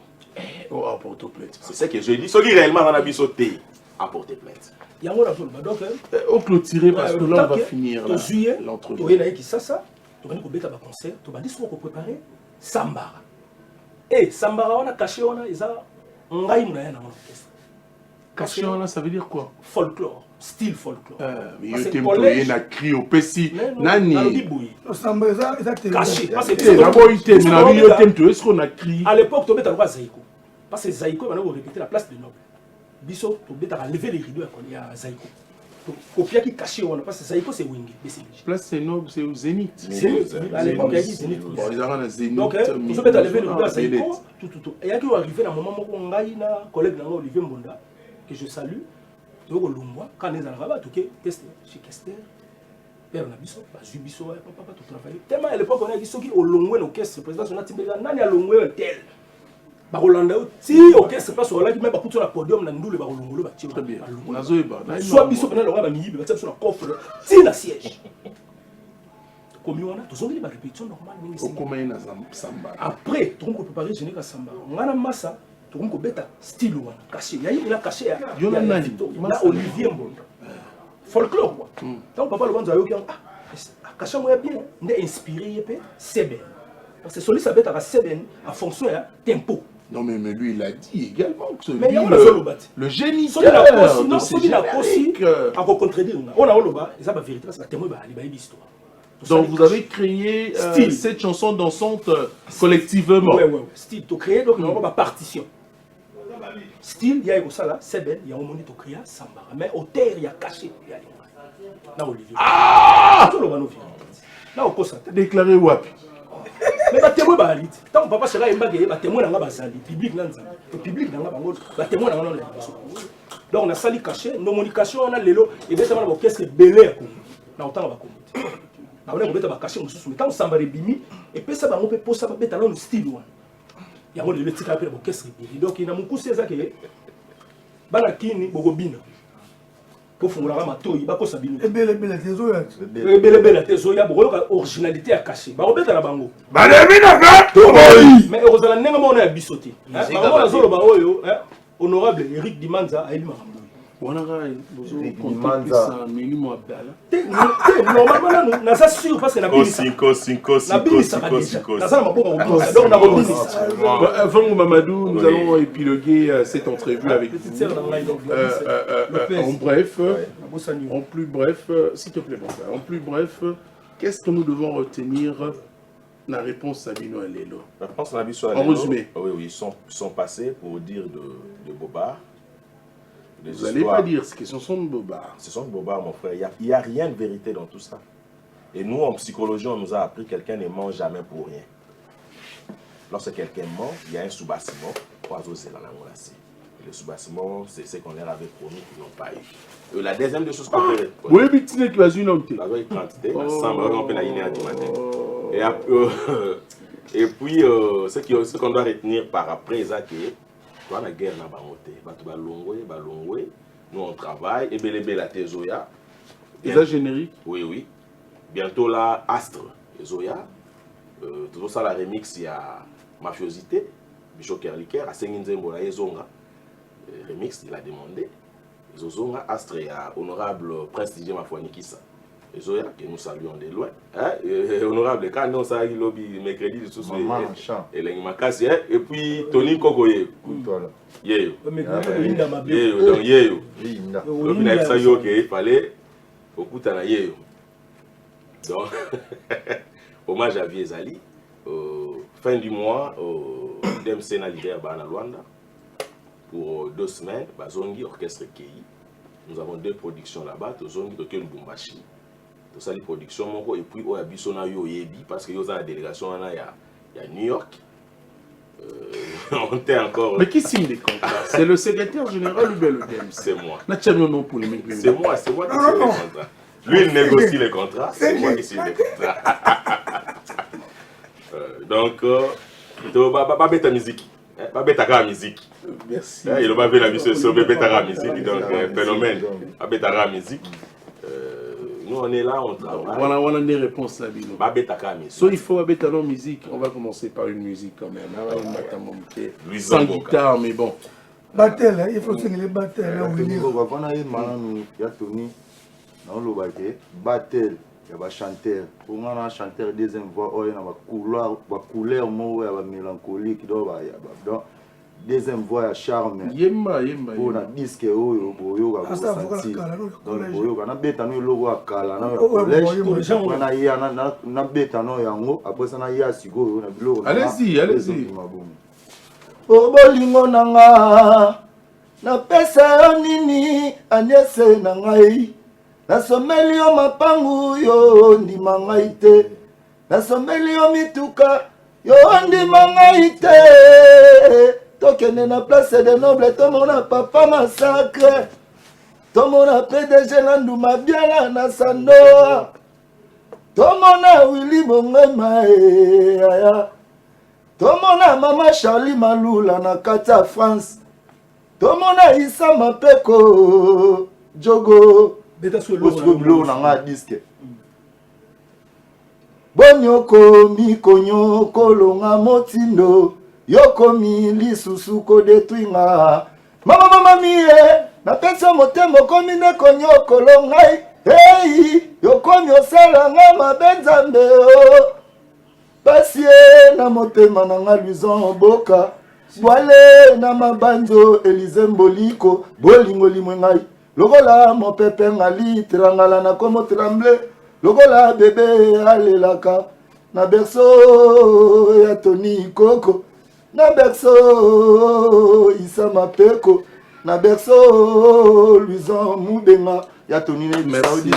[SPEAKER 1] C'est ce que je dis. Ce qui réellement en a sauté à porter plainte.
[SPEAKER 3] Au clôturer parce que là, on va finir l'entrevue.
[SPEAKER 4] Tu vas préparer concert, tu vas dire ce qu'on peut préparer. Sambara. Et Sambara, on a caché, on a ngai muna na orchestre.
[SPEAKER 3] Caché, ça veut dire quoi?
[SPEAKER 4] Folklore, style folklore.
[SPEAKER 3] Mais il y a un cri au Pessi. Nani.
[SPEAKER 4] Caché. À l'époque, tu as Zaïko. Parce que Zaïko, on a répété la place de Noble. Bisso, tu as levé les rideaux à Zaïko. Copia qui caché, parce que Zaïko, c'est Wingi.
[SPEAKER 3] Place c'est Noble, c'est au Zénith.
[SPEAKER 4] À l'époque, il y a dit Zénith.
[SPEAKER 3] Bon, ils ont un Zénith.
[SPEAKER 4] Donc, tu peux lever les rideaux à Zaïko. Et il y a qui arrivé dans un moment où on a un collègue Olivier Mbonda, que je salue. Donc, quand ils arrivent à tout tester chez Kester, père Nabiso, Zubiso, papa, tout travailler. Tellement à l'époque, on a dit ceux qui ont longé l'orchestre, le président Sonatibela, n'a longé un tel. Barolanda, si l'orchestre passe sur là, qui met pas sur la podium, n'a nous le barolongo, le bâtiment.
[SPEAKER 3] Très bien.
[SPEAKER 4] Soit Biso, pendant le roi, il va sur la coffre, si la siège. Comme on a, tous on dit la répétition normale. Après, tout le monde peut préparer Général Samba. On a la massa. Tout le monde peut style caché. Il y a caché. Il y a Olivier Mbonda. Folklore quoi. Donc papa le monde a eu caché moi bien. On est inspiré c'est bien. Parce que celui ça bête à Seben en fonction de tempo.
[SPEAKER 3] Non mais lui il a dit également que
[SPEAKER 4] mais
[SPEAKER 3] le génie
[SPEAKER 4] non celui là aussi à contredire. On a loba et ça va vérité parce que témoin va aller l'histoire.
[SPEAKER 3] Donc vous avez créé cette chanson dansante collectivement.
[SPEAKER 4] Oui. Style, tu crées donc on va partition. Style, il y a ça là, c'est bien, il y a un moment où tu crées Samba. Mais au terre, il y a caché. Là, Olivier.
[SPEAKER 3] Ah!
[SPEAKER 4] Là, on pose ça.
[SPEAKER 3] Déclaré Wapi.
[SPEAKER 4] Mais le témoin va aller. Tant que papa sera imbagué, le témoin n'a pas sali. Le public n'a pas sali. Le public n'a pas sali. Le témoin n'a pas sali. Donc on a sali caché, nos communications, on a l'élo, et bien ça va qu'est-ce que belé à comme. Là, on t'a va comme. Là, on va cacher, on tant Samba rebimi, et puis ça va on peut poser ça va mettre dans le style. Il y a le titre après l'orchestre. Donc il y a mon coup c'est ça que Banakini Bogobina pour faire un mato il va quoi sabino
[SPEAKER 2] et belle tesoya
[SPEAKER 4] belle tesoya pour originalité à cacher ba obeta la bango mais heureusement nenga mona ya bisoté bango na zolo ba oyo honorable Eric Dimanza a élu makambo
[SPEAKER 3] normalement
[SPEAKER 4] nous ça sûr parce que na
[SPEAKER 3] Mamadou, nous allons épiloguer cette entrevue avec vous. En plus bref, s'il te plaît, en plus bref, qu'est-ce que nous devons retenir la réponse à Bino Alelo?
[SPEAKER 1] La réponse à Bino Alelo,
[SPEAKER 3] en résumé.
[SPEAKER 1] Oui, ils sont passés pour dire de Bobard.
[SPEAKER 3] Vous n'allez pas dire ce que ce sont de Bobard.
[SPEAKER 1] Ce sont de Bobard, mon frère. Il n'y a rien de vérité dans tout ça. Et nous, en psychologie, on nous a appris que quelqu'un ne ment jamais pour rien. Lorsque quelqu'un ment, il y a un sous-bâtiment. Le sous-bâtiment, c'est ce qu'on leur avait promis qu'ils n'ont pas eu. La deuxième des choses qu'on peut...
[SPEAKER 3] Oui, mais tu n'es pas une honte.
[SPEAKER 1] Et puis, ce qu'on doit retenir par après, c'est que dans la guerre, nous on travaille, et bien la Zoya.
[SPEAKER 3] Déjà générique?
[SPEAKER 1] Oui. Bientôt là, Astre, Zoya. Tout ça, la remix, il y a Mafiosité, Bichot Kerliker, à Senginzembo, la Zonga. Remix, il a demandé. Zonga, Astre, il y a Honorable Prince Didier Mafouanikissa. Zoya, que nous saluons de loin. Honorable, quand nous saluons le lobby, mercredi, de sous et puis Tony Kogoye. Yeyo. Donc Yeyo. Il fallait beaucoup de Yeyo. Donc, hommage à Viezali. Fin du mois, DMC na leader Bana Luanda. Pour 2 semaines, Bazongi, Orchestre Kei. Nous avons 2 productions là-bas, Tozongi, Tokyo Lubumbashi. Tout ça, les productions, et puis au Abisona Yoyebi, parce que y a la délégation, il y a New York. On était encore.
[SPEAKER 3] Mais qui signe les contrats? C'est le secrétaire général ou bien le DMC?
[SPEAKER 1] C'est moi.
[SPEAKER 3] C'est moi
[SPEAKER 1] qui signe les contrats. Lui, il négocie les contrats, c'est moi qui signe les contrats. Donc, pas bête à musique. Pas bête à musique.
[SPEAKER 3] Merci.
[SPEAKER 1] Il va faire la musique sur bête à musique, donc phénomène. Pas bête à musique. Nous, on est là, on travaille.
[SPEAKER 3] Voilà, on a des réponses là, Bino. So, il faut habiter dans la musique. On va commencer par une musique quand même. Sans guitare, mais bon.
[SPEAKER 2] Battel, il faut que les battels.
[SPEAKER 5] Battel, il y a un chanteur. Pour moi, un chanteur deuxième voix, il y a une couleur mélancolique. Donc,
[SPEAKER 6] deuxième voix ya charme
[SPEAKER 3] Yemba.
[SPEAKER 6] pour na disque oyo boyoka ko sentir donc boyoka na beta no logo akala na collège na ya na beta no yango après ça na ya siko na biloko.
[SPEAKER 3] Allez-y.
[SPEAKER 6] O bolingo nanga na pesa yo nini Agnès na ngai nasomeli yo mapangu yo ndima ngai te nasomeli yo mituka yo ndima ngai te tokende na place de noble tomona papa massacre tomona PDG na nduma biala na sandoa tomona Willy Bongema aya tomona mama Charlie Malula na kati ya France tomona Issa Mapeko jogo biloko na nga diske bonyoko mikonyo kolonga motindo yokomi lisusu kodetwinga mama mie napesa motema okomi nekonyokolo ngai hey yokomi osalanga mabe nzambe o pasie na motema na nga Luison Boka bwale na mabanjo Elize Mboliko bolingo limwe ngai lokola mopepe ngali tirangala na komo tremble lokola bebe alelaka na berceau ya Tony Koko na berceau Issa Mapeko na berceau Luison Mubenga ya Tony Saudi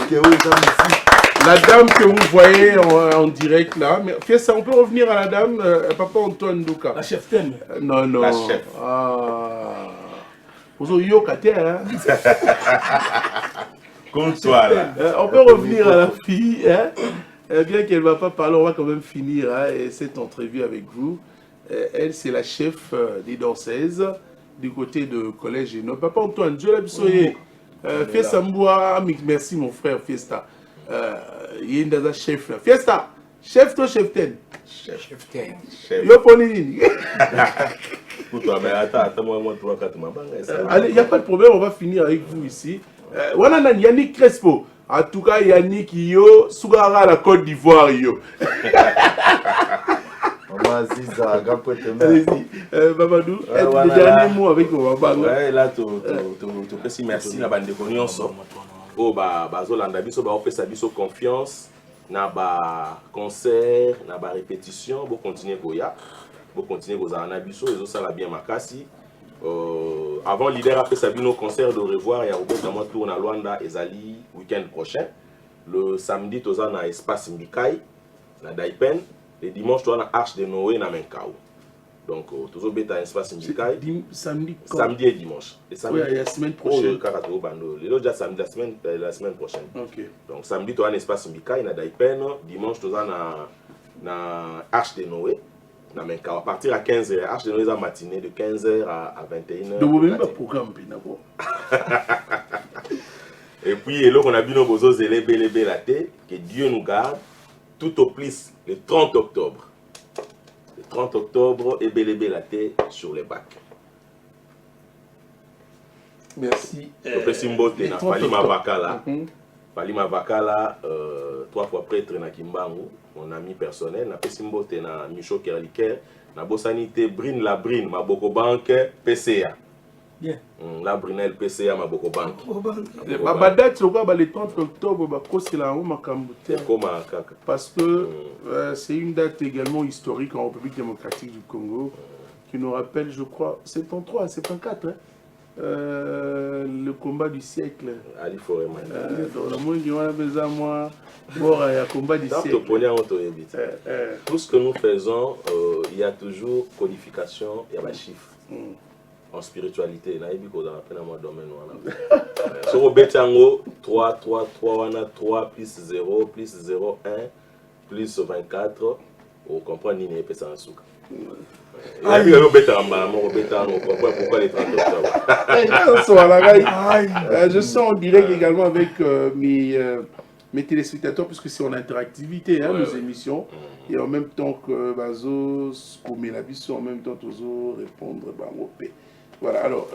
[SPEAKER 3] La dame que vous voyez en direct là, mais Fiesta, on peut revenir à la dame, Papa Antoine Douka.
[SPEAKER 4] La chef thème.
[SPEAKER 3] Non.
[SPEAKER 1] La chef.
[SPEAKER 3] Vous avez hein.
[SPEAKER 1] Comme toi là.
[SPEAKER 3] On peut revenir à la fille, hein. Bien qu'elle ne va pas parler, on va quand même finir cette entrevue avec vous. Elle, c'est la chef des danseuses du côté de Collège Géno. Papa Antoine, Dieu l'a soyez. Fiesta Mboua, merci mon frère Fiesta. Il y a un chef là. Fiesta, chef toi, chef ten.
[SPEAKER 1] Chef.
[SPEAKER 3] Le ponini.
[SPEAKER 1] Attends, moi, 3-4
[SPEAKER 3] Allez, il n'y a pas de problème, on va finir avec vous ici. Voilà, Yannick Crespo. En tout cas, Yannick, yo, Sougara, la Côte d'Ivoire, yo. Allez-y, Babadou, le dernier mot avec mon babang.
[SPEAKER 1] Ouais, là, merci, la bande de connaissances. Oh, bazolanda biso ba opesa biso confiance na ba concert na ba répétition bo continuer koya bo continuer kozala na biso ezo sala bien makasi avant leader après sabino concert de revoir ya obeta moi tour na Luanda ezali week-end prochain le samedi toza na espace Mbikai na Daipen le dimanche toza na Arche de Noé na Menkao. Donc, toujours bêta espace Mbikai.
[SPEAKER 3] Samedi
[SPEAKER 1] et dimanche. Et samedi,
[SPEAKER 3] oui, la semaine prochaine.
[SPEAKER 1] La semaine prochaine.
[SPEAKER 3] Okay.
[SPEAKER 1] Donc, samedi, tu as un espace Mbikai, na Daipen. Dimanche, tu as na Arche de Noé. Na Menkao. À partir à 15h. Arche de Noé, c'est matinée de 15h à 21h.
[SPEAKER 3] Donc, vous n'avez pas de programme,
[SPEAKER 1] et puis, là, on a vu nos beaux élébés la tête. Que Dieu nous garde. Tout au plus, le 30 octobre. Le 30 octobre, et Bélébé la tête sur les bacs.
[SPEAKER 3] Merci.
[SPEAKER 1] Falima Vakala, 3 fois prêtre na Kimbangu, mon ami personnel. Na Pesimbote na Micho Kerliker. Na Bossanité Brine la Brine, ma Boko Banque, PCA.
[SPEAKER 4] Bien.
[SPEAKER 1] La Brinel PCA, ma Boko Banque.
[SPEAKER 3] Ma date, le 30 octobre, c'est la parce que c'est une date également historique en République démocratique du Congo qui nous rappelle, je crois, 73, 74, hein, le combat du siècle.
[SPEAKER 1] Ali Foreman.
[SPEAKER 3] Combat du siècle.
[SPEAKER 1] Tout ce que nous faisons, il y a toujours codification, il y a des chiffres. En spiritualité, na yebi ko dans un domaine wana. So au betango 3 plus 0 plus 0 1 plus 24 on comprend ni ne pesa en souka. Et puis au betamba mon betango on comprend pourquoi les 30 octobre.
[SPEAKER 3] Je sens en direct également avec mes téléspectateurs puisque c'est en interactivité hein, nos émissions et en même temps que Bazo comme la biso en même temps toujours répondre voilà, alors,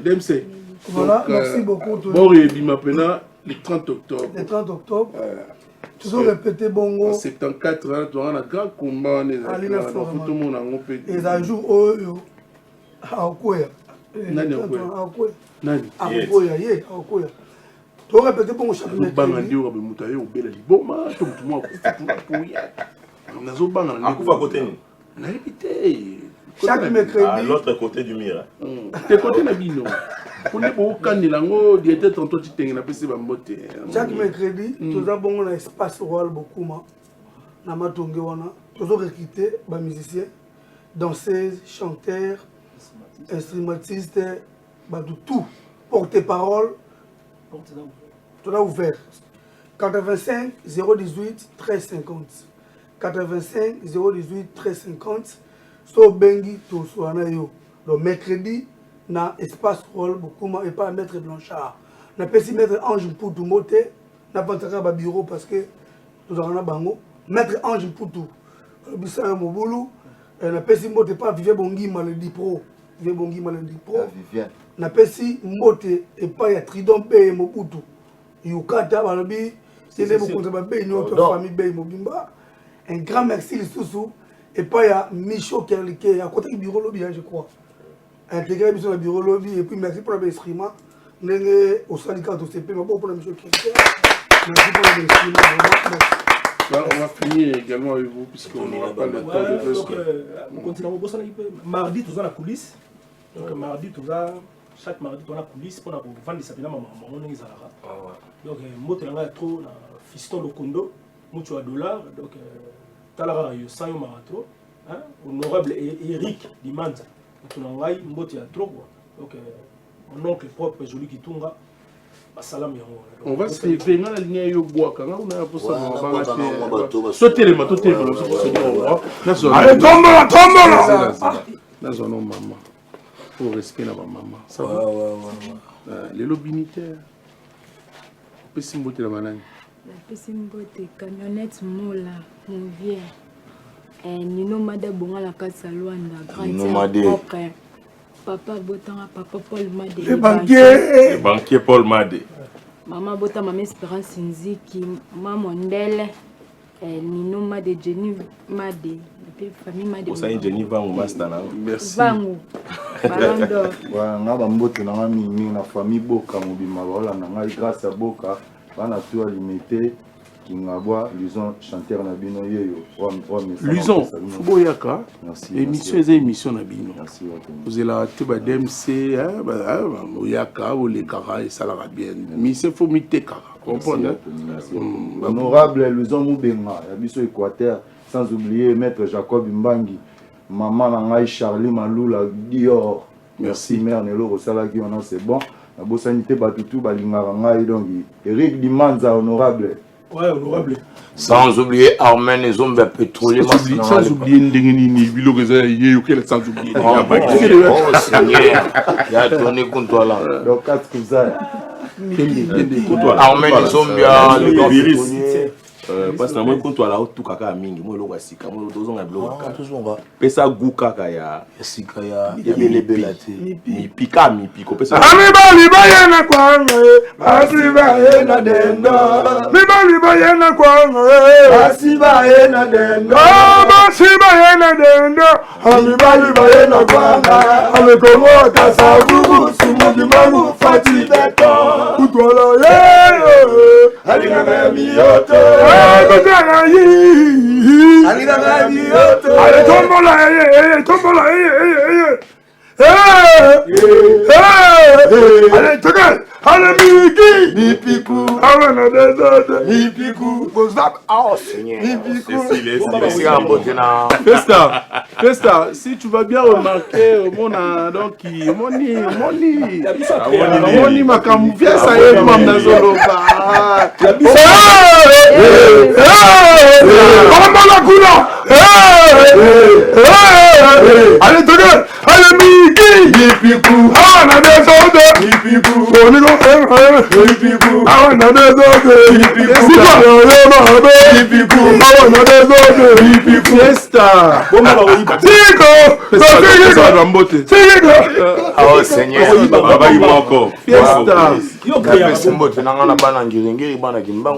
[SPEAKER 3] DMC.
[SPEAKER 2] Voilà, merci beaucoup.
[SPEAKER 3] Bon, et Bima Pena, le 30 octobre.
[SPEAKER 2] Le 30 octobre. toujours répété bongo.
[SPEAKER 3] En 74, on a un grand combat. Et
[SPEAKER 2] un jour, oh, Aokoya.
[SPEAKER 3] Nani
[SPEAKER 2] Aokoya.
[SPEAKER 3] Nani
[SPEAKER 2] Aokoya, yeah, Aokoya. Tu répété bongo chaque mercredi.
[SPEAKER 3] Bangandi au Moutaye au Bela Liboma, tout le monde a coupé. On a zo bangandi.
[SPEAKER 1] À quoi côté nous?
[SPEAKER 3] On a répété.
[SPEAKER 2] Chaque mercredi.
[SPEAKER 1] À l'autre côté du mur.
[SPEAKER 3] T'es côté Nabino. On est au Canilango, il était tantôt tu t'es appelé Bambote.
[SPEAKER 2] Chaque mercredi, tu as bon un espace royal beaucoup ma. Namatonge wana. Tu as recruté des musiciens, danseuses, chanteurs, instrumentistes, tout. Porte-parole. Tu as ouvert. 85 018 1350. 85 018 1350. So bengi to soana yo. Donc mercredi na espace rôle beaucoup et pas maître Blanchard. Na pesi maître Ange Poutou moté na pantaka ba bureau parce que nous avons bango maître Ange Poutou. Bisa mobulu na pesi moté pas vivre bongi maladie pro. Vivre bongi maladie pro. Na pesi moté et pas ya Tridon P Mobutu. Yukata balobi c'est les beaucoup de babé notre famille Bay Mobimba. Un grand merci les sous et pas il y a Michaud qui est à côté du bureau lobby, je crois. Intégré le bureau lobby et puis merci pour l'instrument. Nous sommes au syndicat de CP, mais bon pour la Michaud qui est merci pour l'instrument.
[SPEAKER 3] On va finir également avec vous puisqu'on n'aura pas le temps de faire.
[SPEAKER 4] On continue à bosser mardi, tous dans la coulisse. Donc mardi, chaque mardi, dans la coulisse pour vendre des sapins à maman. Donc moi, tu as trop fiston de condo, moi tu as $. Donc Talara yo sayo marato, honorable Eric Dimanza. Tu n'as pas mboti ya trop quoi. Donc mon oncle propre joli Kitunga, salam ya.
[SPEAKER 3] On va se lever dans la ligne yo bois quand on a pour ça on va rater. Sauter les matos, sauter les matos. Allez tombe là. Dans un nom maman. Pour respect na maman. Ça va. Les lobinitaires. Pesi mbote la manani.
[SPEAKER 7] Pesi mbote camionnette mola mon vieux. Nino Made bonga la kasa Luanda grand papa botanga papa Paul Made
[SPEAKER 2] le
[SPEAKER 1] banquier Paul Made
[SPEAKER 7] maman bota maman Espérance Nziki maman Ndele Nino Made Jenny Made et famille Made
[SPEAKER 1] ça Jenny Vangu master na
[SPEAKER 3] merci
[SPEAKER 7] Vangu Balondo
[SPEAKER 6] wa ngaba mbote na ngami na famille Boka mobima wala na ngai grâce à Boka bana tout limité Kingabwa, Luson, chanteur Nabino Yeyo.
[SPEAKER 3] Luson, Fuboyaka.
[SPEAKER 6] Merci.
[SPEAKER 3] Émission et émission Nabino.
[SPEAKER 6] Merci.
[SPEAKER 3] Vous êtes là, tu vas DMC, Oyaka, ou les Kara, et ça la bien. Mais c'est faut miter Kara. Comprenez?
[SPEAKER 6] Honorable Luson Moubenga, Abisso Équateur, sans oublier Maître Jacob Mbangi, Maman Nangai Charlie Maloula Dior.
[SPEAKER 3] Merci.
[SPEAKER 6] Mère Nelo Rosalaki, c'est bon. La Bossanité Batutu, Balingarangai, donc Eric Dimanza, honorable.
[SPEAKER 4] Ouais, honorable.
[SPEAKER 5] Sans oublier Armen et Zombe pétrolier.
[SPEAKER 3] Sans oublier Ndengeni, Bilo sans oublier.
[SPEAKER 5] Oh Seigneur, il y a tourné contre toi là.
[SPEAKER 6] Donc, 4 cousins.
[SPEAKER 5] Armen et Zombe, le virus.
[SPEAKER 1] Parce que moi quand toi là tout kaka mingi moi lo wasika moi dozo ngablo kaka pesa gu kaka ya
[SPEAKER 5] sika ya belate
[SPEAKER 1] mi pika mi piko pesa
[SPEAKER 2] ami bali bayana kwanga asi bayena dendo mi bali bayana kwanga asi bayena dendo asi bayena dendo ami bali bayana kwanga ami kongo kasabugu sumugi mamu fati beto utwala ye alina mi yoto allez, tombe là, allez, togal, allez, Miki, Mipiku, Mipiku,
[SPEAKER 3] Festa, si tu vas bien remarquer, mon donc, moni makamu, viens ça y est, mam nazolo, allez, togal, allez, Miki, Mipiku, on a des autres. On est on a des autres. Fiesta.
[SPEAKER 5] Oh Seigneur.
[SPEAKER 3] Fiesta.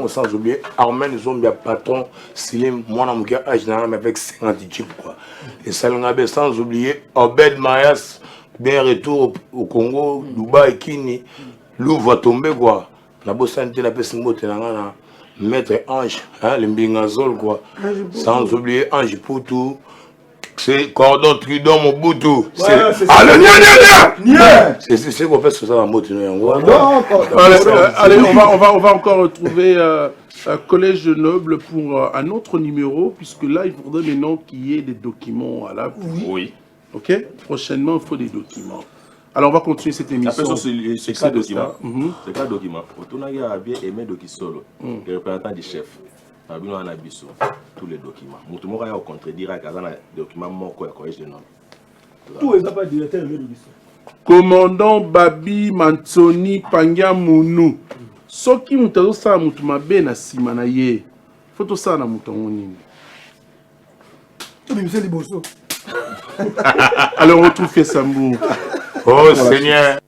[SPEAKER 5] Sans oublier Armen Zombie patron Silim moi avec 50 types quoi. Et Salongabe sans oublier Obed Mayas bien retour au Congo, Dubaï, Kini, Louvre tombé quoi. La bossante la personne na maître Ange, hein, le Mbingazol quoi. Sans oublier Ange Poutou. C'est Cordon Tridon Mobutu. C'est c'est qu'on fait sur ça en mot.
[SPEAKER 3] Allez, on va encore retrouver un collège de nobles pour un autre numéro, puisque là, il faudrait maintenant qu'il y ait des documents à la.
[SPEAKER 1] Oui.
[SPEAKER 3] Ok. Prochainement, il faut des documents. Alors, on va continuer cette émission.
[SPEAKER 1] Après, c'est ça document. C'est quoi document? On a bien aimé Dokisolo, le représentant du chef. On a tous les documents. Nous avons contredire les documents au collège de nobles.
[SPEAKER 4] Tout est pas directeur de
[SPEAKER 3] Commandant Babi Mansoni Pangia Mounou. Soki mutazo sa mutu mabe na sima na ye. Foto sa na mutu nini. Alors on retrouve Fiesambou.
[SPEAKER 5] Oh Seigneur.